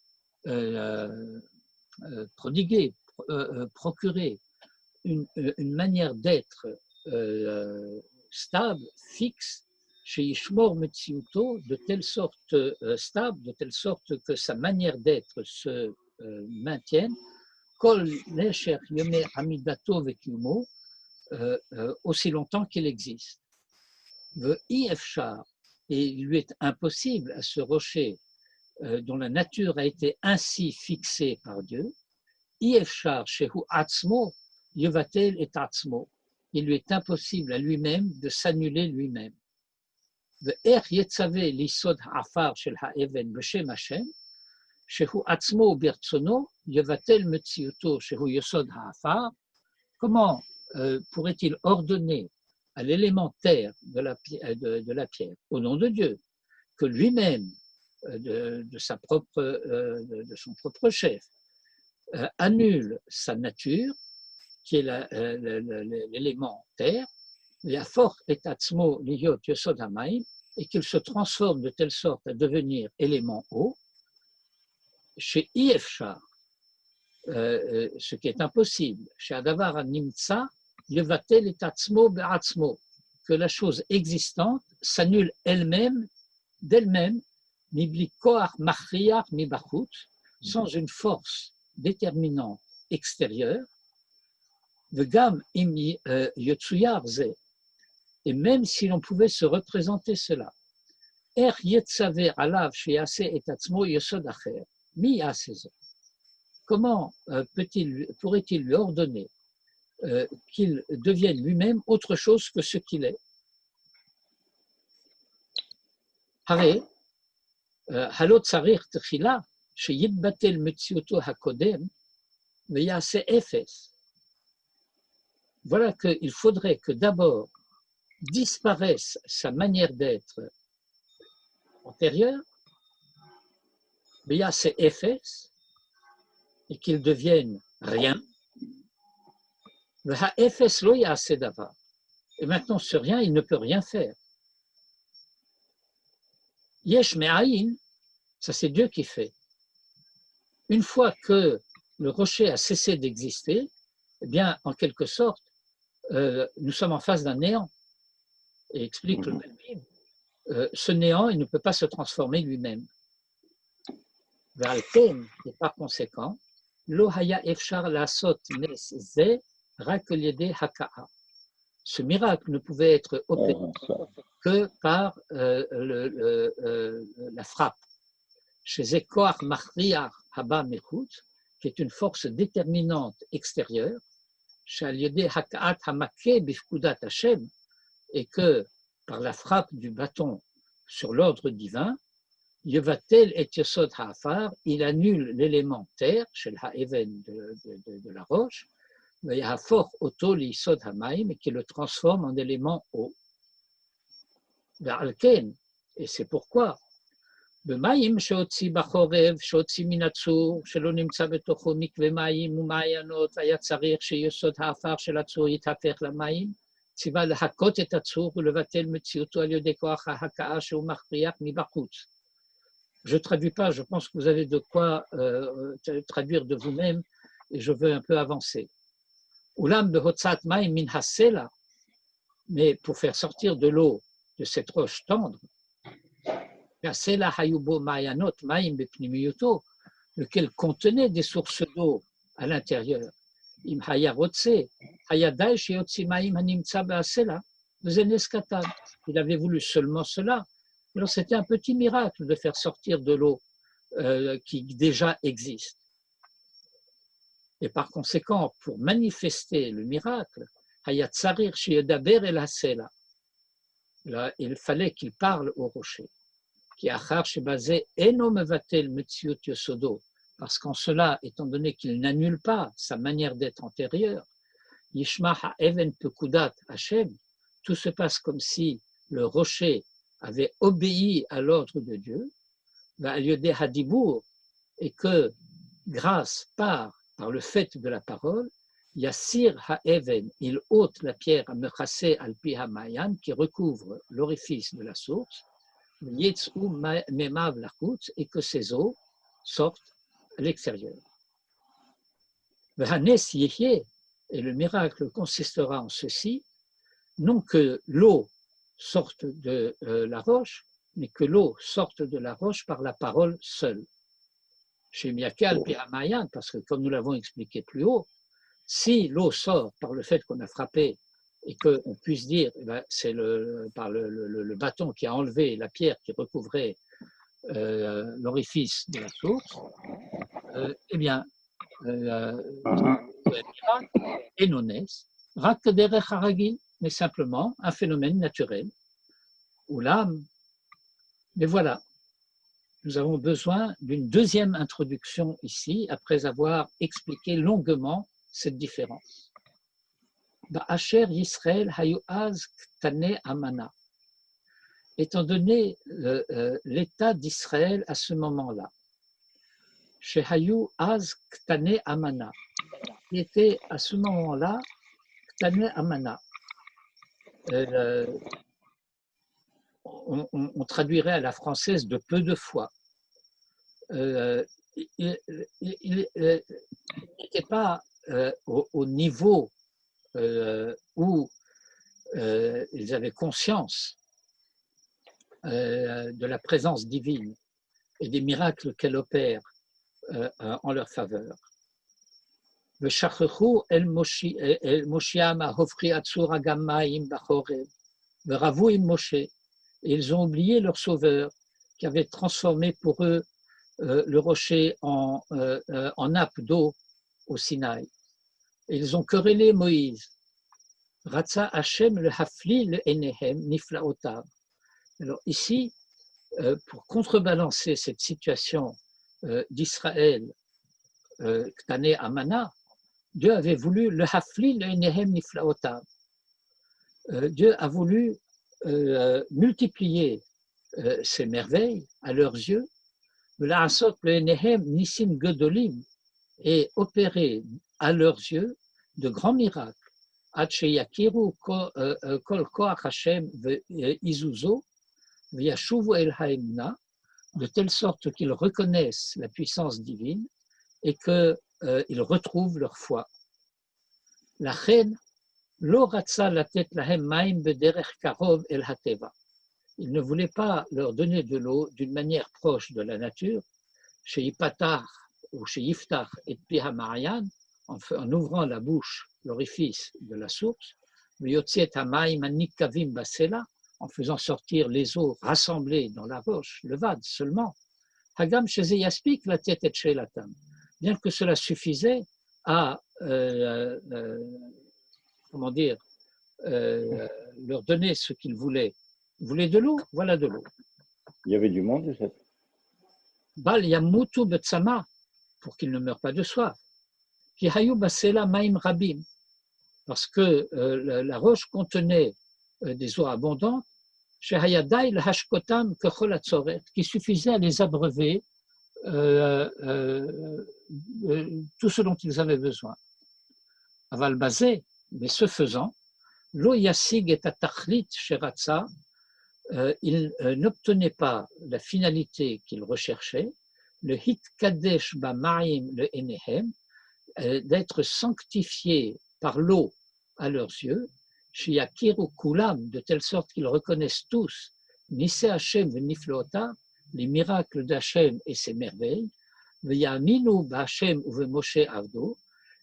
prodigué, procuré une manière d'être stable, fixe, chez Ishmor Metsiuto, de telle sorte stable, de telle sorte que sa manière d'être se maintienne, Kol Nesher Yome Amidato Vekilmo, aussi longtemps qu'il existe. Le Ifshar, et il lui est impossible à ce rocher dont la nature a été ainsi fixée par Dieu, Ifshar Shehu Atzmo, Yevatel et Atzmo, il lui est impossible à lui-même de s'annuler lui-même. Le Er Yetzave Lisod Hafar Shel Ha'even B'Shem Hashem, Shehu Atzmo Bertsono, Yevatel Metsiuto Shehu Yosod Ha'afar, comment pourrait-il ordonner à l'élément terre de la pierre, au nom de Dieu, que lui-même, de son propre chef, annule sa nature, qui est l'élément terre, la force est Atzmo Liyot Yosod Hamaim, et qu'il se transforme de telle sorte à devenir élément eau, chez Ifshar, ce qui est impossible, chez Adavar Nimtsa, Yevatel et Atzmo Be'atzmo, que la chose existante s'annule elle-même, d'elle-même, Mibli koach machriach mibachut, sans une force déterminante extérieure, vegam im yotsuyar ze, et même si l'on pouvait se représenter cela, er yetzaver alav sheyase et atzmo yosod acher, mi yasezot. Comment pourrait-il lui ordonner qu'il devienne lui-même autre chose que ce qu'il est? Hare, halot tzarich tchila, sheyibbatel metziuto hakodem, veyase efes. Voilà qu'il faudrait que d'abord disparaisse sa manière d'être antérieure, veyase efes, et qu'il devienne rien. Et maintenant, ce rien, il ne peut rien faire. Yesh me'ayin, ça c'est Dieu qui fait. Une fois que le rocher a cessé d'exister, eh bien, en quelque sorte, nous sommes en face d'un néant. Et explique le Malbim, ce néant, il ne peut pas se transformer lui-même. Et par conséquent, Lo haya efshar lasot nes ze rak al-yedei haka'a. Ce miracle ne pouvait être opéré que par la frappe. Chez Zekoach Machriach Haba Mechut, qui est une force déterminante extérieure, chez al-yedei haka'at hamake bifkudat Hashem, et que par la frappe du bâton sur l'ordre divin, Yevatel et Yosod Ha'afar, il annule l'élément terre, chez le Ha'even de la roche, Yahafor Oto Yisod Ha'maim, et qui le transforme en élément eau. Et c'est pourquoi, B'maim sheotzi bachorev, sheotzi minatzur, shelo nimtza betocho mikve maim u'mayanot, vaya tzarich sheyosod ha'afar shel atzur yithafer lamaim, tziva lehakot et atzur u'levatel metziuto al yodei koach ha'haka'a shehu machriach mibachutz. Je ne traduis pas, je pense que vous avez de quoi traduire de vous-même et je veux un peu avancer. Ulam behotzat maim min hasela, mais pour faire sortir de l'eau de cette roche tendre, hasela hayubo mayanot maim bepnimiyuto, lequel contenait des sources d'eau à l'intérieur. Im hayarotse, hayadai sheyotzi maim hanimtza be'asela, bezeneskatan. Il avait voulu seulement cela. Alors c'était un petit miracle de faire sortir de l'eau qui déjà existe. Et par conséquent, pour manifester le miracle, il fallait qu'il parle au rocher. Parce qu'en cela, étant donné qu'il n'annule pas sa manière d'être antérieure, tout se passe comme si le rocher avait obéi à l'ordre de Dieu, et que grâce par le fait de la parole, Yassir ha'even, il ôte la pierre à mechasé al-pi ha'mayan, qui recouvre l'orifice de la source, yetsu memav lachutz, et que ces eaux sortent à l'extérieur. V'hanes yehye, et le miracle consistera en ceci, non que l'eau sorte de la roche, mais que l'eau sorte de la roche par la parole seule. Chez Miakal Piramayan, parce que comme nous l'avons expliqué plus haut, si l'eau sort par le fait qu'on a frappé et qu'on puisse dire c'est par le bâton qui a enlevé la pierre qui recouvrait l'orifice de la source, eh bien, et nonès, rak derech haragil, mais simplement un phénomène naturel, ou l'âme. Mais voilà, nous avons besoin d'une deuxième introduction ici, après avoir expliqué longuement cette différence. Ba'asher Yisrael hayu az ktane amana. Étant donné l'état d'Israël à ce moment-là, chez hayu az ktane amana, qui était à ce moment-là ktane amana. On traduirait à la française de peu de foi. Il n'était pas au niveau où ils avaient conscience de la présence divine. et des miracles qu'elle opère en leur faveur. ושכחו אל מושיעם ההופכי עצור אגם מים בחורב, ורבו עם משה, et ils ont oublié leur sauveur qui avait transformé pour eux le rocher en nappe d'eau au Sinaï. Et ils ont querellé Moïse. Ratza Hashem le hafli le enehem niflaotav. Alors ici, pour contrebalancer cette situation d'Israël, Ktané Amana, Dieu avait voulu le hafli le enehem niflaotav. Dieu a voulu multiplier ces merveilles à leurs yeux, et opérer à leurs yeux de grands miracles, de telle sorte qu'ils reconnaissent la puissance divine et qu'ils retrouvent leur foi. La reine il ne voulait pas leur donner de l'eau d'une manière proche de la nature, chez Yipatar ou chez Yiftach et Piha Marian, en ouvrant la bouche, l'orifice de la source, en faisant sortir les eaux rassemblées dans la roche, le vade seulement. Hagam Yaspik la tête et Shelatam. Bien que cela suffisait à comment dire, leur donner ce qu'ils voulaient. Vous voulez de l'eau? Voilà de l'eau. Il y avait du monde, ça. Bal yamutu betsama, pour qu'ils ne meurent pas de soif. Ki hayu basela maim rabim, parce que la roche contenait des eaux abondantes, shehayadai le hashkotam kechol hatzoret, qui suffisait à les abreuver tout ce dont ils avaient besoin. Aval basé, mais ce faisant, lo yasig et atachlit sheratza, il n'obtenait pas la finalité qu'il recherchait, le hit kadesh ba'maim le enehem, d'être sanctifié par l'eau à leurs yeux, shiyakiru kulam, de telle sorte qu'ils reconnaissent tous, nise Hashem v'niflota, les miracles d'Hachem et ses merveilles, v'yaminu b'Hachem u'v'Moshe avdo,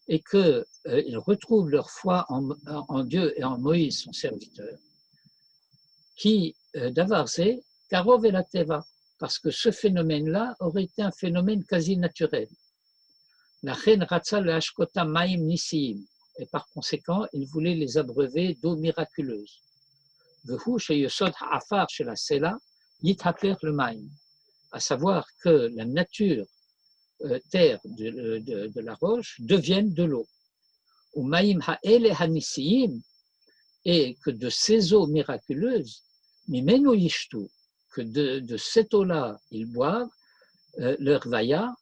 et qu'ils retrouvent leur foi en Dieu et en Moïse, son serviteur, qui, d'avarze, karov et la teva, parce que ce phénomène-là aurait été un phénomène quasi naturel. La reine ratza le hashkota maim nisiim, et par conséquent, il voulait les abreuver d'eau miraculeuse. Vehu sheyesod ha'afar chez la sela, yithaper le maim, à savoir que la nature terre de la roche deviennent de l'eau. Ou maïm ha'ele hanisiim, et que de ces eaux miraculeuses, mimenu yishtu, que de cette eau-là ils boivent, leur vaya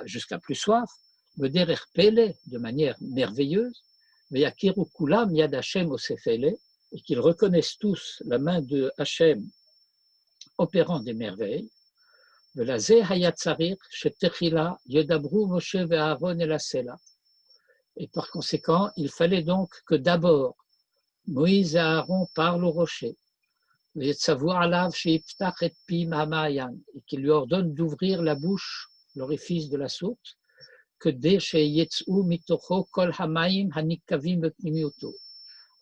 jusqu'à plus soif, vederer pele, de manière merveilleuse, veyakiru kulam yad Hashem osefele, et qu'ils reconnaissent tous la main de Hashem opérant des merveilles. Et par conséquent, il fallait donc que d'abord Moïse et Aaron parlent au rocher, et qu'il lui ordonne d'ouvrir la bouche, l'orifice de la source,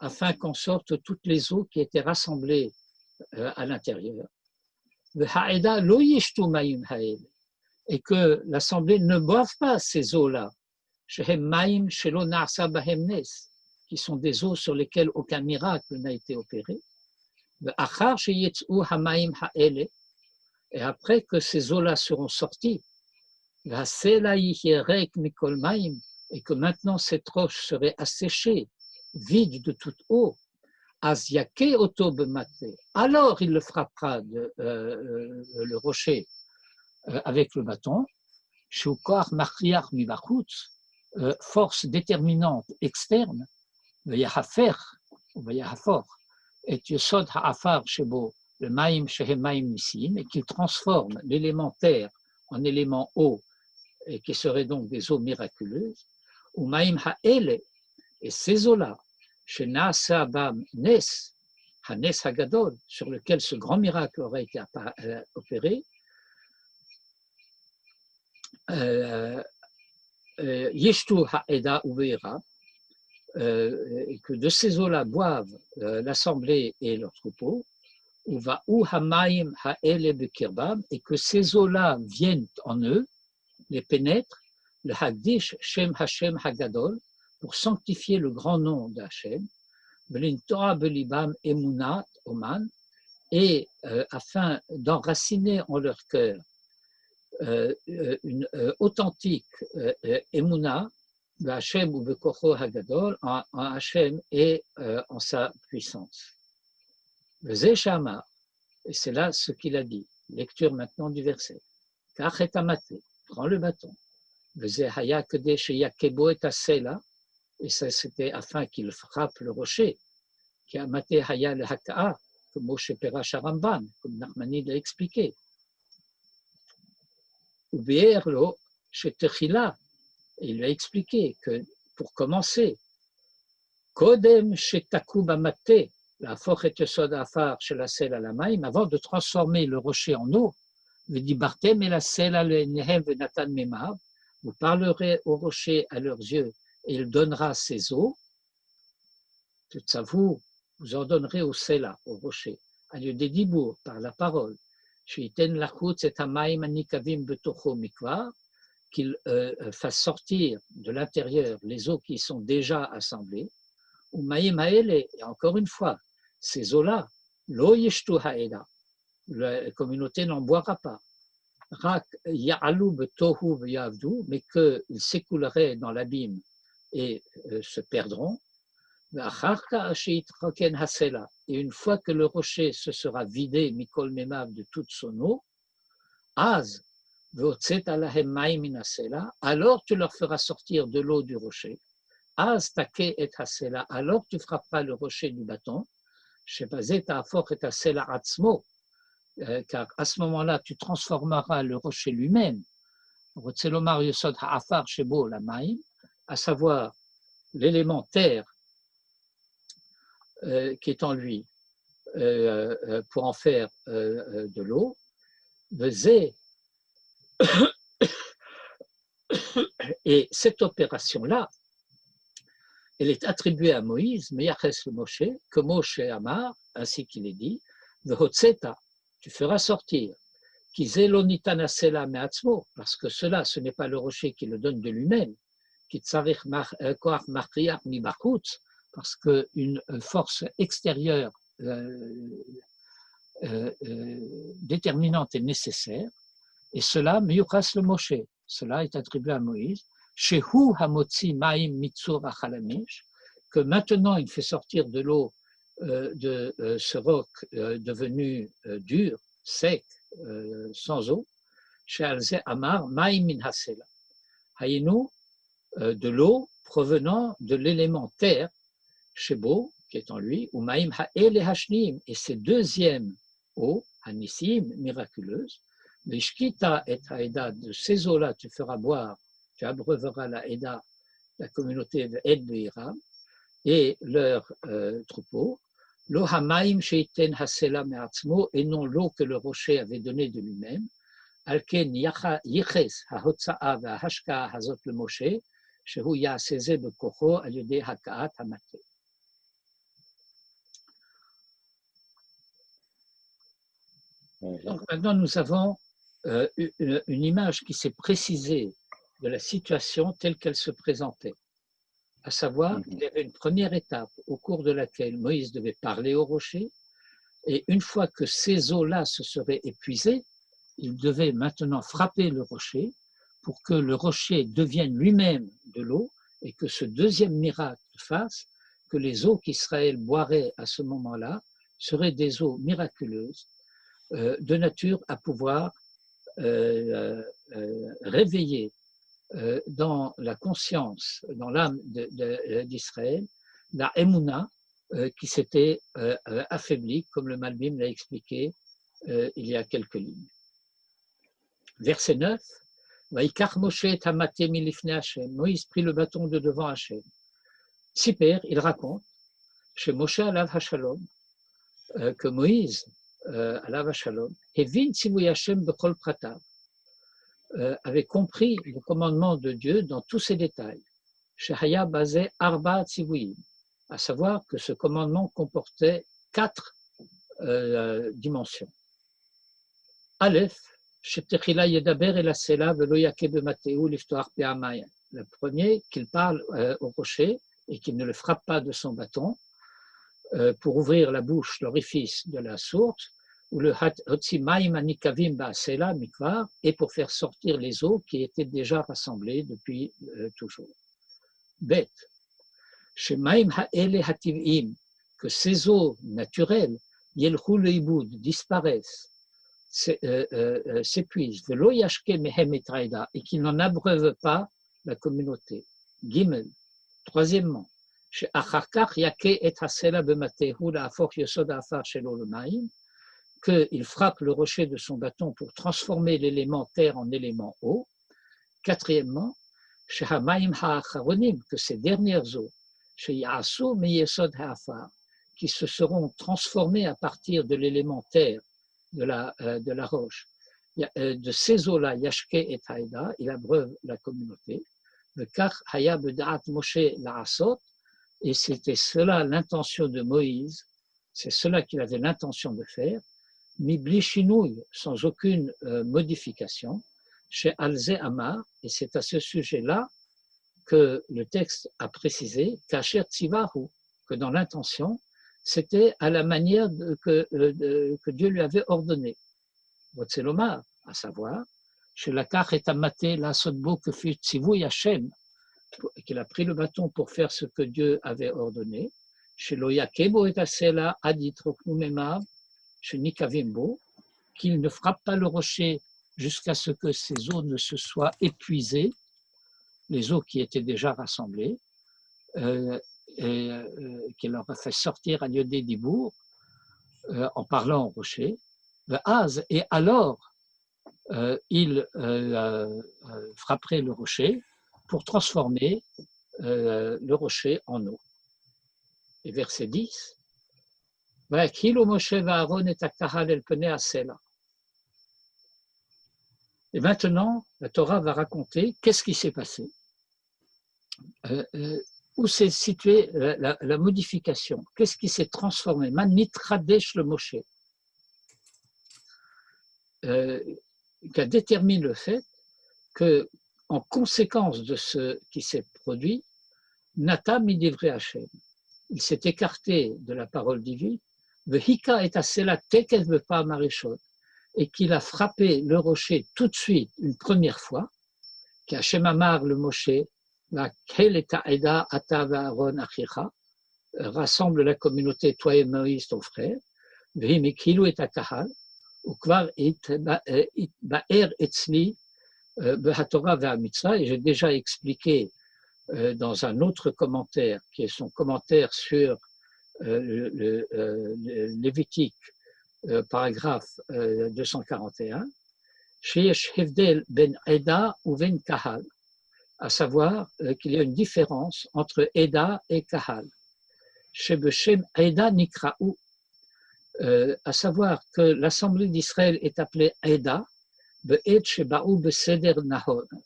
afin qu'en sortent toutes les eaux qui étaient rassemblées à l'intérieur. Et que l'assemblée ne boive pas ces eaux-là, qui sont des eaux sur lesquelles aucun miracle n'a été opéré. Et après que ces eaux-là seront sorties, et que maintenant cette roche serait asséchée, vide de toute eau, alors il le frappera le rocher avec le bâton, force déterminante externe, et qu'il transforme l'élément terre en élément eau, et qui serait donc des eaux miraculeuses, et ces eaux-là, Hanes Hagadol, sur lequel ce grand miracle aurait été opéré, Yeshtu Ha'eda Uveira, que de ces eaux-là boivent l'assemblée et leur troupeau, et que ces eaux-là viennent en eux, les pénètrent, le Hagdish Shem Hashem Hagadol, pour sanctifier le grand nom d'Hachem, et afin d'enraciner en leur cœur une authentique Emouna, Hachem ou Bekocho Hagadol, en Hachem et en sa puissance. Et c'est là ce qu'il a dit. Lecture maintenant du verset. Prends le bâton. Et ça, c'était afin qu'il frappe le rocher. Comme Moshe Perash Aramban, comme Nachmani l'a expliqué. Il lui a expliqué que pour commencer, Kodem Shetakuba Mate, la forêt Sodafar chez la selle à la maïm, avant de transformer le rocher en eau, vous parlerez au rocher à leurs yeux et il donnera ses eaux. Tout ça, vous en donnerez au Sela, au rocher, à lieu des dibours, par la parole. Qu'il fasse sortir de l'intérieur les eaux qui sont déjà assemblées. Et encore une fois, ces eaux-là, lo yeshtu ha'eda, la communauté n'en boira pas. Rak ya'alu betohu v'yavdu, mais qu'ils s'écouleraient dans l'abîme et se perdront. Et une fois que le rocher se sera vidé, mikol memav, de toute son eau, az, alors tu leur feras sortir de l'eau du rocher. Az take et hasela, alors tu frapperas le rocher du bâton. Car à ce moment-là, tu transformeras le rocher lui-même, à savoir l'élément terre qui est en lui, pour en faire de l'eau. Et cette opération-là, elle est attribuée à Moïse, Meyaches le Moshe, que Moshe Amar, ainsi qu'il est dit, Vehotseta, tu feras sortir, parce que cela, ce n'est pas le rocher qui le donne de lui-même, parce qu'une force extérieure déterminante est nécessaire, et cela, Meyuchas le Moshe, cela est attribué à Moïse, Shehu Hamotzi Maim Mitzur Achalamish, que maintenant il fait sortir de l'eau de ce roc devenu dur, sec, sans eau, Shealze Amar Maim Min Hasela, Haïnu, de l'eau provenant de l'élément terre, Shebo, qui est en lui, ou Maim Ha'ele Hashnim, et ces deuxièmes eaux, Hanissim, miraculeuses, Vishkita et Haïda, de ces eaux-là tu feras boire, tu abreuveras la Haïda, la communauté de Ed Be'iram, et leur troupeau, Lo Hamaim Sheiten Hasela Me'atzmo, et non l'eau que le rocher avait donnée de lui-même, Alken Yiches HaHotza'a VaHashka'a Hazot le Moshe, Shehu Ya'aseze Bekocho Al Yodei Haka'at Hamate. Donc maintenant nous avons une image qui s'est précisée de la situation telle qu'elle se présentait. À savoir, il y avait une première étape au cours de laquelle Moïse devait parler au rocher, et une fois que ces eaux-là se seraient épuisées, il devait maintenant frapper le rocher pour que le rocher devienne lui-même de l'eau et que ce deuxième miracle fasse que les eaux qu'Israël boirait à ce moment-là seraient des eaux miraculeuses de nature à pouvoir réveiller dans la conscience, dans l'âme d'Israël, la Emouna qui s'était affaiblie, comme le Malbim l'a expliqué il y a quelques lignes. Verset 9, Vaikach Moshe tamate milifne Hashem. Moïse prit le bâton de devant Hashem. Siper, il raconte, chez Moshe alav Hashalom, que Moïse, alav shalom, Hevin tzivui Hashem bechol pratav, avait compris le commandement de Dieu dans tous ses détails. Shehaya basé arba tzivui, à savoir que ce commandement comportait 4 dimensions. Aleph, shetechila yedaber el asela velo yake bemateu liftoach be'amayim. Le premier, qu'il parle au rocher et qu'il ne le frappe pas de son bâton pour ouvrir la bouche, l'orifice de la source, ou le hotzi maim anikavim ba'asela mikvar, et pour faire sortir les eaux qui étaient déjà rassemblées depuis toujours. Bet, shemaim ha'ele hativ'im, que ces eaux naturelles, yelchu le'iboud, disparaissent, s'épuisent, velo yashke mehem et raïda, et qu'ils n'en abreuvent pas la communauté. Gimel. Troisièmement, qu'il frappe le rocher de son bâton pour transformer l'élément terre en élément eau. Quatrièmement, que ces dernières eaux, qui se seront transformées à partir de l'élément terre, de la roche, de ces eaux-là, Yashke et Haïda, il abreuve la communauté. Et c'était cela l'intention de Moïse, c'est cela qu'il avait l'intention de faire, Mibli Shinouï, sans aucune modification, chez Alze Amar, et c'est à ce sujet-là que le texte a précisé, Kacher Tzivahu, que dans l'intention, c'était à la manière que Dieu lui avait ordonné. Rotzelomar, à savoir, chez Lakach et Amaté, la Sodbo, que fut Tzivouy Hashem, qu'il a pris le bâton pour faire ce que Dieu avait ordonné, chez Loyakebo et Asela, Aditroknumemav, chez Nikavimbo, qu'il ne frappe pas le rocher jusqu'à ce que ces eaux ne se soient épuisées, les eaux qui étaient déjà rassemblées, qu'il leur a fait sortir à Yodé Dibour en parlant au rocher. Et alors, il frapperait le rocher pour transformer le rocher en eau. Et verset 10, et maintenant, la Torah va raconter qu'est-ce qui s'est passé, où s'est située la modification, qu'est-ce qui s'est transformé, man nitradesh le Moshe, qui détermine le fait que, en conséquence de ce qui s'est produit, Nata midivre Hashem, il s'est écarté de la parole divine, vehika et asela tekel vepa marishot, et qu'il a frappé le rocher tout de suite une première fois, qu'Hashem amar le Moshe, la kel et ta'eda ata va'aron achicha, rassemble la communauté, toi et Moïse ton frère, vehimikilu et akahal, ou kvar it ba'er etzli behatorah ve'amitzvah, et j'ai déjà expliqué dans un autre commentaire, qui est son commentaire sur le Lévitique, paragraphe 241, Sheyesh Hevdel ben Eda ou ben Kahal, à savoir qu'il y a une différence entre Eda et Kahal. Shebeshem Eda Nikra'u, à savoir que l'Assemblée d'Israël est appelée Eda, Be'ed Sheba'u Beseder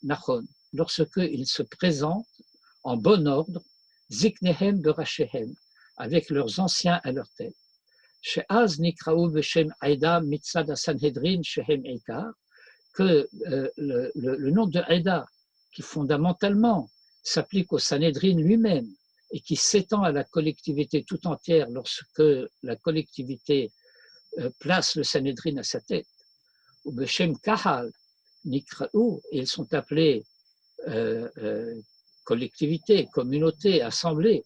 Nachon, lorsqu'ils se présentent en bon ordre, Ziknehem Berashehem, avec leurs anciens à leur tête. She'az Nikra'u Beshem Aida Mitzad Sanhedrin Shehem Eikar, que le nom de Aida, qui fondamentalement s'applique au Sanhedrin lui-même et qui s'étend à la collectivité tout entière lorsque la collectivité place le Sanhedrin à sa tête, ou Beshem Kahal Nikra'u, ils sont appelés collectivité, communauté, assemblée,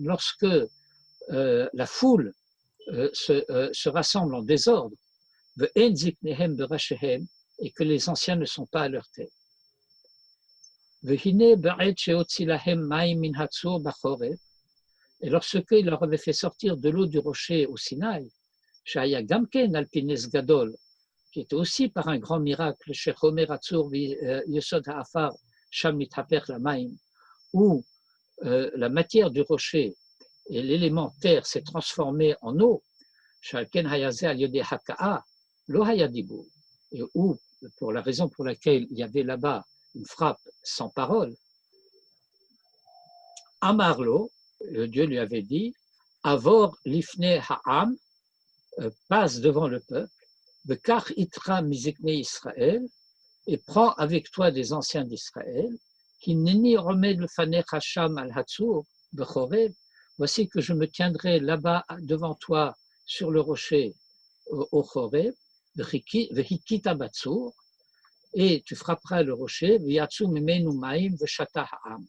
lorsque la foule se rassemble en désordre, et que les anciens ne sont pas à leur tête. Et lorsqu'il leur avait fait sortir de l'eau du rocher au Sinaï, qui était aussi par un grand miracle, où la matière du rocher et l'élément terre s'est transformé en eau, Shalken Hayazé al Yodé Haka'a, Lo Hayadibou, et où, pour la raison pour laquelle il y avait là-bas une frappe sans parole, Amarlo, Dieu lui avait dit, Avor Lifne Ha'am, passe devant le peuple, Bekach Itra Mizikne Israël, et prends avec toi des anciens d'Israël, qui neni remet le Fanech Hacham al Hatzur, Bechoreb, voici que je me tiendrai là-bas devant toi sur le rocher au Choreb, Vehikita Batzur, et tu frapperas le rocher, V'yatsu Mimenu Maim V'shata Ha'am,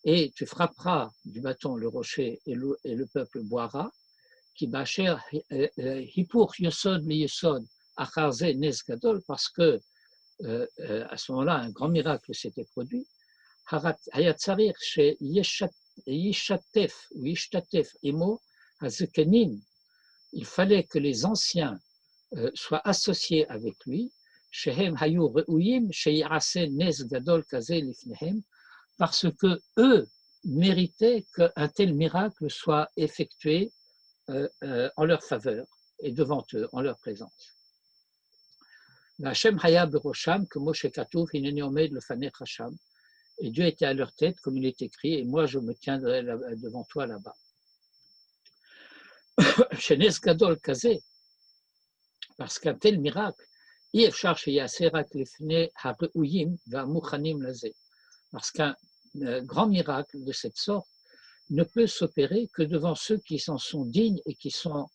et tu frapperas du bâton le rocher et le peuple boira, qui bâcher Hipur Yosod mi Yosod Acharze Nes Gadol, parce que à ce moment-là, un grand miracle s'était produit. Hayatzarir chez Yishatef ou Yishtatef Emo Hazekenim, il fallait que les anciens soient associés avec lui, Shehem Hayu Reuyim, Sheyase Nes Gadol Kaze Lifnehem, parce que eux méritaient qu'un tel miracle soit effectué en leur faveur et devant eux, en leur présence. Hashem Haya Berosham, que Moshe Katouf, Hineni Omed le Fanech Hacham, et Dieu était à leur tête, comme il est écrit, et moi je me tiendrai devant toi là-bas. Chez Nes Gadol Kazé, parce qu'un tel miracle, Yefchar Sheyaserak Lefne Hareuyim Va Muchanim Lazé, parce qu'un grand miracle de cette sorte ne peut s'opérer que devant ceux qui s'en sont dignes et qui sont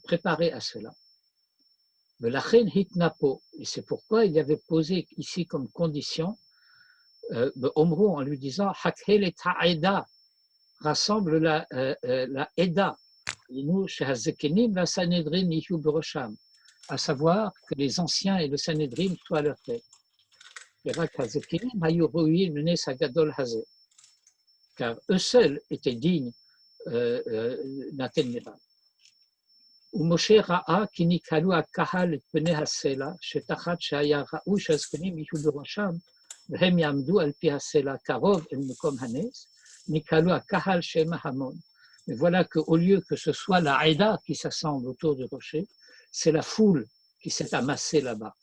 préparés à cela. Et c'est pourquoi il avait posé ici comme condition Omro en lui disant Hakhel et Ta'eda, rassemble la Eda, à savoir que les anciens et le Sanhedrin soient à leur tête. Car eux seuls étaient dignes d'un tel miracle. ומשה ראה כי נקהלו הקהל את פני הסלע, שתחת שהיה ראוי שהזקנים יהיו בראשם, והם יעמדו על פי הסלע קרוב אל מקום הנס, נקהלו הקהל שם ההמון. Mais voilà qu'au lieu que ce soit la Haïda qui s'assemble autour du rocher, c'est la foule qui s'est amassée là-bas.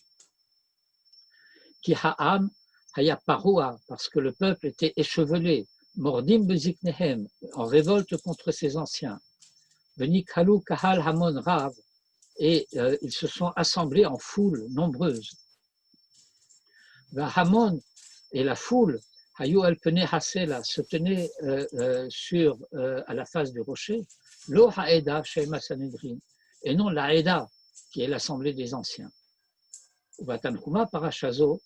Ki ha'am haya paroa, parce que le peuple était échevelé, mordim beziknehem, en révolte contre ses anciens. Venikhalu kahal hamon rav, et ils se sont assemblés en foule nombreuse. Hamon et la foule, hayu al pene hasela, se tenaient à la face du rocher, lo haeda shema sanedrin, et non la haeda qui est l'assemblée des anciens. Tanchuma parashazo,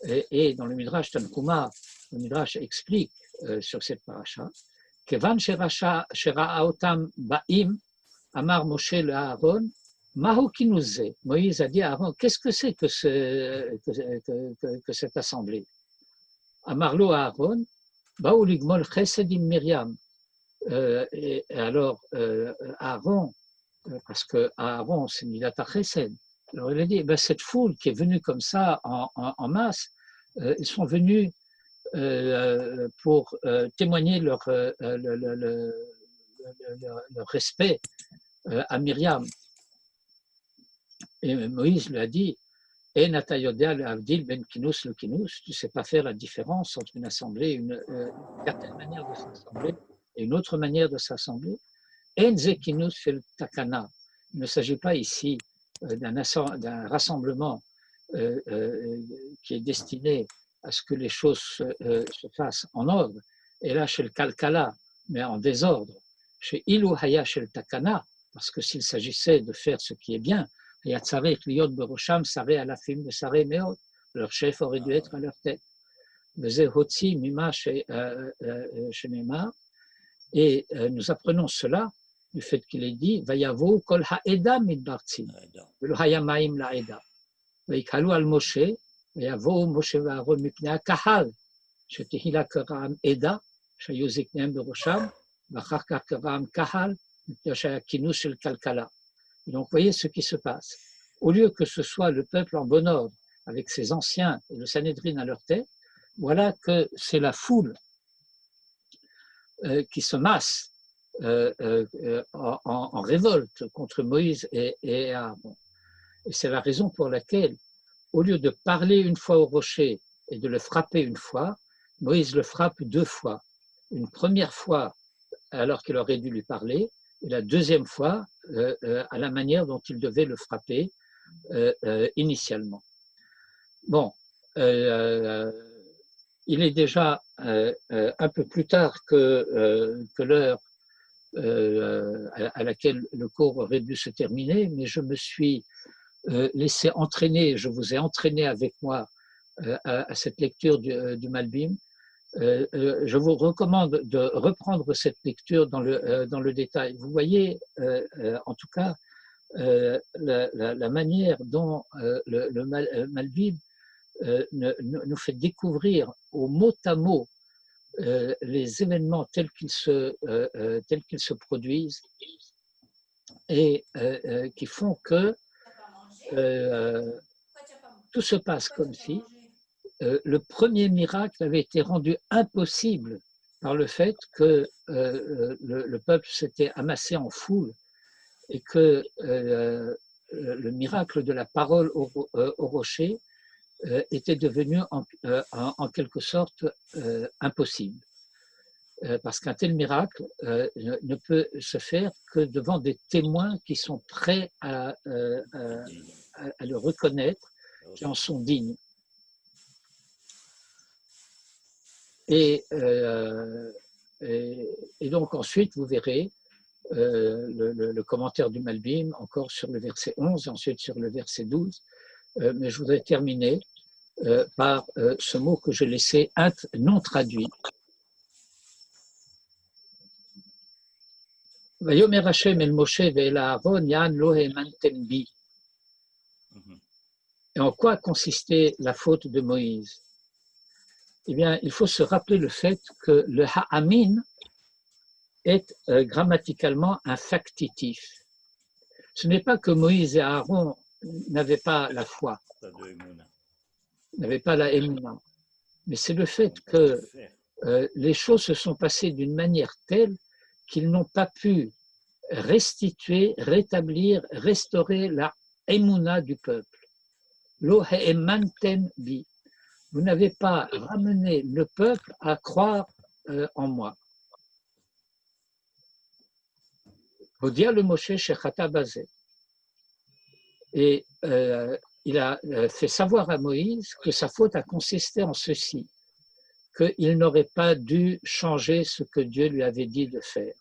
et dans le Midrash Tanchuma, le Midrash explique sur cette paracha, Kevan shera'a otam ba'im, amar Moshe le Aaron, mahu kinouze. Moïse a dit à Aaron, qu'est-ce que c'est que cette assemblée? Amarlo Aaron, ba'u ligmol chesed im Myriam. Et alors Aaron, parce que Aaron c'est Midata Chesed, alors il a dit, cette foule qui est venue comme ça en masse, ils sont venus pour témoigner leur respect à Myriam. Et Moïse lui a dit, tu ne sais pas faire la différence entre une assemblée, une certaine manière de s'assembler et une autre manière de s'assembler. Il ne s'agit pas ici d'un rassemblement qui est destiné à ce que les choses se fassent en ordre, et là chez le Kalkala, mais en désordre. Chez Ilu Haya chez le Takana, parce que s'il s'agissait de faire ce qui est bien, leur chef aurait dû être à leur tête. Et nous apprenons cela du fait qu'il est dit Vayavo kol ha'eda midbartsin, velo hayamaim la'eda, vayikalu al Moshe, vayavo Moshe va'aron mipnei ha'kahal, shetehila karaam eda, shayu zikneim berosham, v'achar kar karaam kahal, mipnei shaya kinus shel kalkala. Donc, voyez ce qui se passe. Au lieu que ce soit le peuple en bon ordre, avec ses anciens et le Sanhédrin à leur tête, voilà que c'est la foule qui se massent en révolte contre Moïse et Aaron. Et c'est la raison pour laquelle, au lieu de parler une fois au rocher et de le frapper une fois, Moïse le frappe 2 fois. Une première fois alors qu'il aurait dû lui parler, et la deuxième fois à la manière dont il devait le frapper initialement. Bon, il est déjà un peu plus tard que l'heure à laquelle le cours aurait dû se terminer, mais je me suis laissé entraîner, je vous ai entraîné avec moi à cette lecture du Malbim. Je vous recommande de reprendre cette lecture dans le détail. Vous voyez, en tout cas, la manière dont le Malbim nous fait découvrir au mot à mot les événements tels qu'ils se produisent et qui font que tout se passe comme si le premier miracle avait été rendu impossible par le fait que le peuple s'était amassé en foule et que le miracle de la parole au rocher était devenu en quelque sorte impossible. Parce qu'un tel miracle ne peut se faire que devant des témoins qui sont prêts à le reconnaître, qui en sont dignes. Et donc ensuite, vous verrez le commentaire du Malbim, encore sur le verset 11, ensuite sur le verset 12. Mais je voudrais terminer par ce mot que j'ai laissé non traduit. Vayomer Hashem el Moshe ve'el Aaron yan lo ha'emantem bi. Et en quoi consistait la faute de Moïse? Eh bien, il faut se rappeler le fait que le ha'amin est grammaticalement un factitif. Ce n'est pas que Moïse et Aaron n'avaient pas la foi, n'avaient pas la émuna, mais c'est le fait que les choses se sont passées d'une manière telle qu'ils n'ont pas pu restituer, rétablir, restaurer la émuna du peuple. Lo ha'emanten bi. Vous n'avez pas ramené le peuple à croire en moi. Hodia le Moshe shechata bazeh. Et il a fait savoir à Moïse que sa faute a consisté en ceci, qu'il n'aurait pas dû changer ce que Dieu lui avait dit de faire.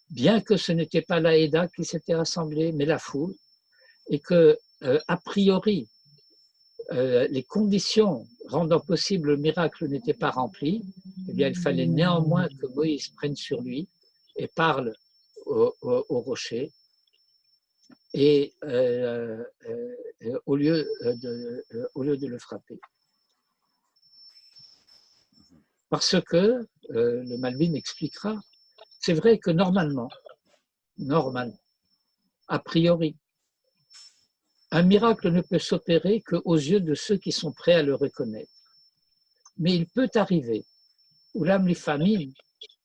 Bien que ce n'était pas la Héda qui s'était rassemblée, mais la foule, et que, a priori, les conditions rendant possible le miracle n'étaient pas remplies, eh bien, il fallait néanmoins que Moïse prenne sur lui et parle au rocher, et au lieu de le frapper. Parce que, le Malbim expliquera, c'est vrai que normalement, a priori, un miracle ne peut s'opérer qu'aux yeux de ceux qui sont prêts à le reconnaître. Mais il peut arriver, Ulam lifamim,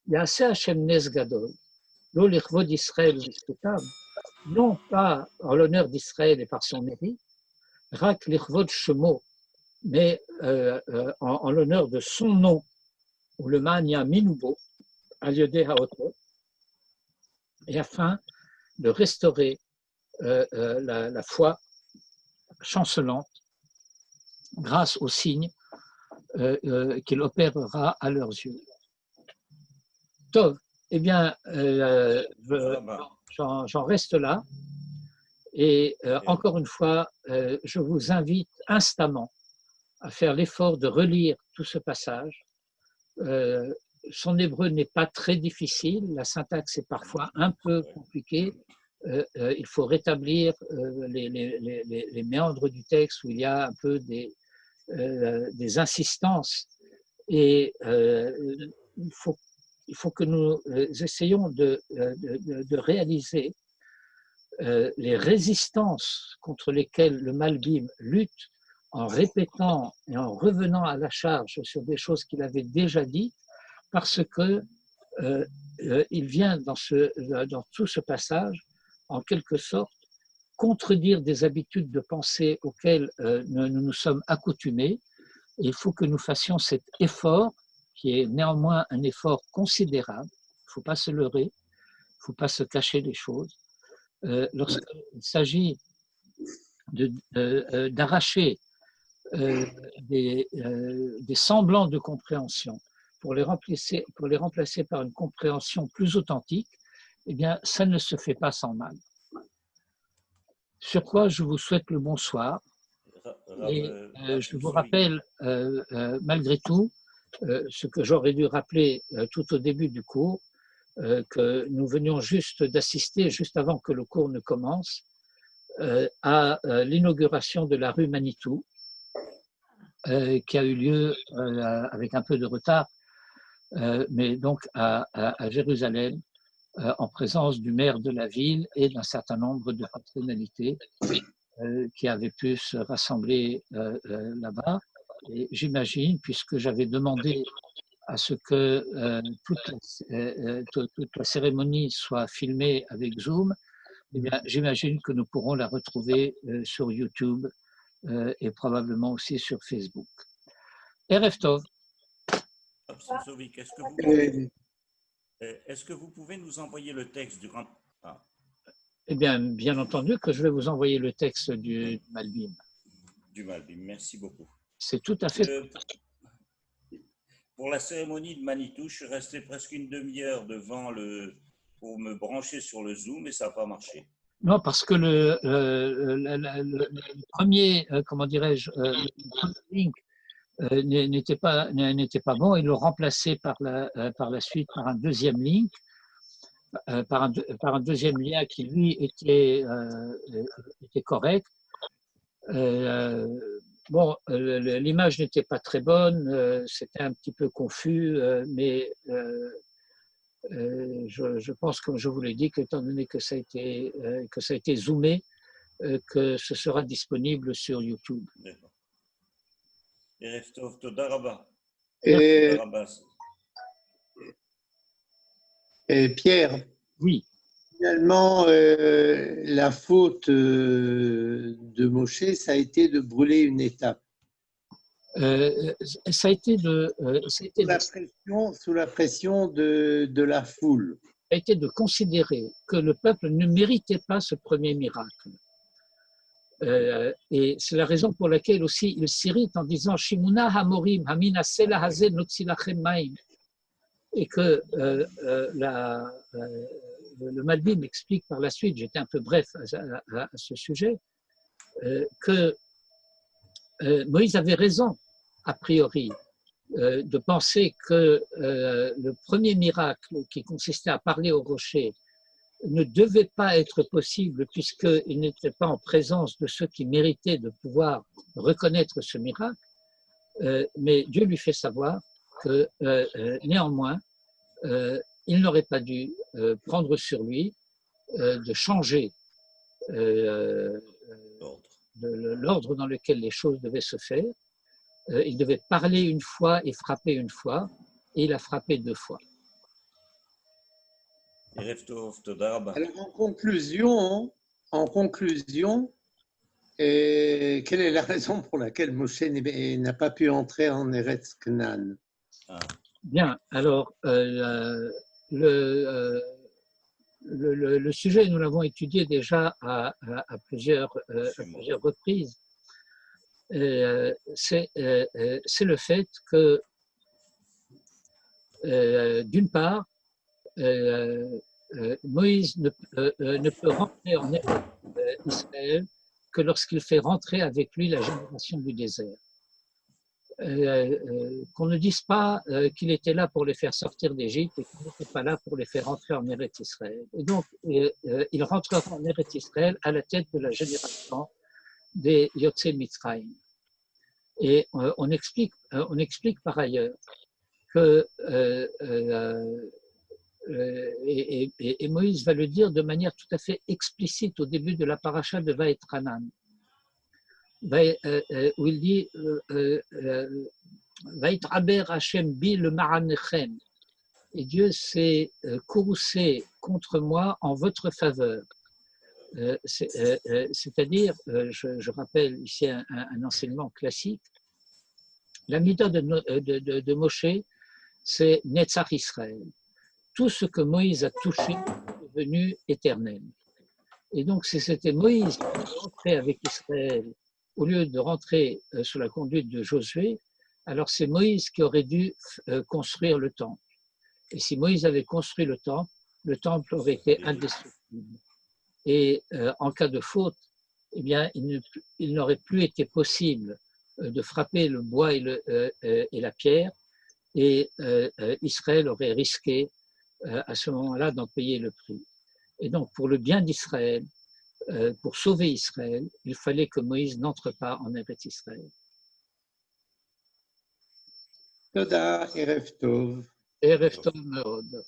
ya'aseh Hashem nes gadol, lo lichvod Israël u'lizkutam, non pas en l'honneur d'Israël et par son mérite, rak lichvod shemo, mais en l'honneur de son nom, ou le mania minubo, al-yodeh ha'oto, et afin de restaurer la foi chancelante grâce aux signes qu'il opérera à leurs yeux. Tov, eh bien, j'en reste là. Et encore une fois, je vous invite instamment à faire l'effort de relire tout ce passage. Son hébreu n'est pas très difficile, la syntaxe est parfois un peu compliquée. Il faut rétablir les méandres du texte où il y a un peu des insistances et il faut que nous essayions de réaliser les résistances contre lesquelles le Malbim lutte en répétant et en revenant à la charge sur des choses qu'il avait déjà dites, parce que il vient dans tout ce passage, en quelque sorte, contredire des habitudes de pensée auxquelles nous nous sommes accoutumés. Et il faut que nous fassions cet effort, qui est néanmoins un effort considérable. Il ne faut pas se leurrer, il ne faut pas se cacher les choses. Lorsqu'il s'agit d'arracher des semblants de compréhension pour les remplacer par une compréhension plus authentique, eh bien, ça ne se fait pas sans mal. Sur quoi je vous souhaite le bonsoir. Et je vous rappelle, malgré tout, ce que j'aurais dû rappeler tout au début du cours, que nous venions juste d'assister, juste avant que le cours ne commence, à l'inauguration de la rue Manitou, qui a eu lieu avec un peu de retard, mais donc à Jérusalem, en présence du maire de la ville et d'un certain nombre de personnalités qui avaient pu se rassembler là-bas. Et j'imagine, puisque j'avais demandé à ce que toute la cérémonie soit filmée avec Zoom, eh bien, j'imagine que nous pourrons la retrouver sur YouTube et probablement aussi sur Facebook. Erev Tov. Est-ce que vous pouvez nous envoyer le texte du grand... Ah. Eh bien, bien entendu que je vais vous envoyer le texte du Malbim. Du Malbim, merci beaucoup. C'est tout à fait... Pour la cérémonie de Manitou, je suis resté presque une demi-heure devant pour me brancher sur le Zoom et ça n'a pas marché. Non, parce que le premier, comment dirais-je, le premier link n'était pas bon. Ils l'ont remplacé par la suite par un deuxième link, par un deuxième lien qui, lui, était correct. Bon, l'image n'était pas très bonne, c'était un petit peu confus, mais je pense, comme je vous l'ai dit, qu'étant donné que ça a été zoomé, que ce sera disponible sur YouTube. Et Pierre, oui. Finalement, la faute de Moshe, ça a été de brûler une étape. Ça a été sous la pression de la foule. Ça a été de considérer que le peuple ne méritait pas ce premier miracle. Et c'est la raison pour laquelle aussi il s'irrite en disant Shimuna Hamorim Hamina Sela Hazel Notzilachem Maim, et que le Malbim explique par la suite, j'étais un peu bref à ce sujet, que Moïse avait raison, a priori, de penser que le premier miracle qui consistait à parler au rocher ne devait pas être possible puisqu'il n'était pas en présence de ceux qui méritaient de pouvoir reconnaître ce miracle, mais Dieu lui fait savoir que néanmoins, il n'aurait pas dû prendre sur lui de changer l'ordre dans lequel les choses devaient se faire. Il devait parler une fois et frapper une fois, et il a frappé 2 fois. Alors, en conclusion, quelle est la raison pour laquelle Moshe n'a pas pu entrer en Eretz Canaan? Bien, alors, le sujet, nous l'avons étudié déjà à plusieurs reprises. C'est le fait que, d'une part, Moïse ne peut rentrer en Israël que lorsqu'il fait rentrer avec lui la génération du désert. Qu'on ne dise pas qu'il était là pour les faire sortir d'Égypte et qu'il n'était pas là pour les faire rentrer en Eretz Israël. Et donc, il rentrera en Eretz Israël à la tête de la génération des Yotzei Mitzrayim. Et on explique par ailleurs que, et Moïse va le dire de manière tout à fait explicite au début de la paracha de Vaetranan, où il dit Vaetraber Hashem bi le ma'anechem. et Dieu s'est courroucé contre moi en votre faveur. C'est-à-dire, je rappelle ici un enseignement classique, la méthode de Moshe, c'est Netzach Israël. Tout ce que Moïse a touché est devenu éternel. Et donc, si c'était Moïse qui rentrait avec Israël, au lieu de rentrer sous la conduite de Josué, alors c'est Moïse qui aurait dû construire le temple. Et si Moïse avait construit le temple aurait été indestructible. Et en cas de faute, eh bien, il n'aurait plus été possible de frapper le bois et la pierre, et Israël aurait risqué à ce moment-là d'en payer le prix. Et donc, pour le bien d'Israël, pour sauver Israël, il fallait que Moïse n'entre pas en Eretz Israël. Toda, Erev Tov. Erev Tov Meod.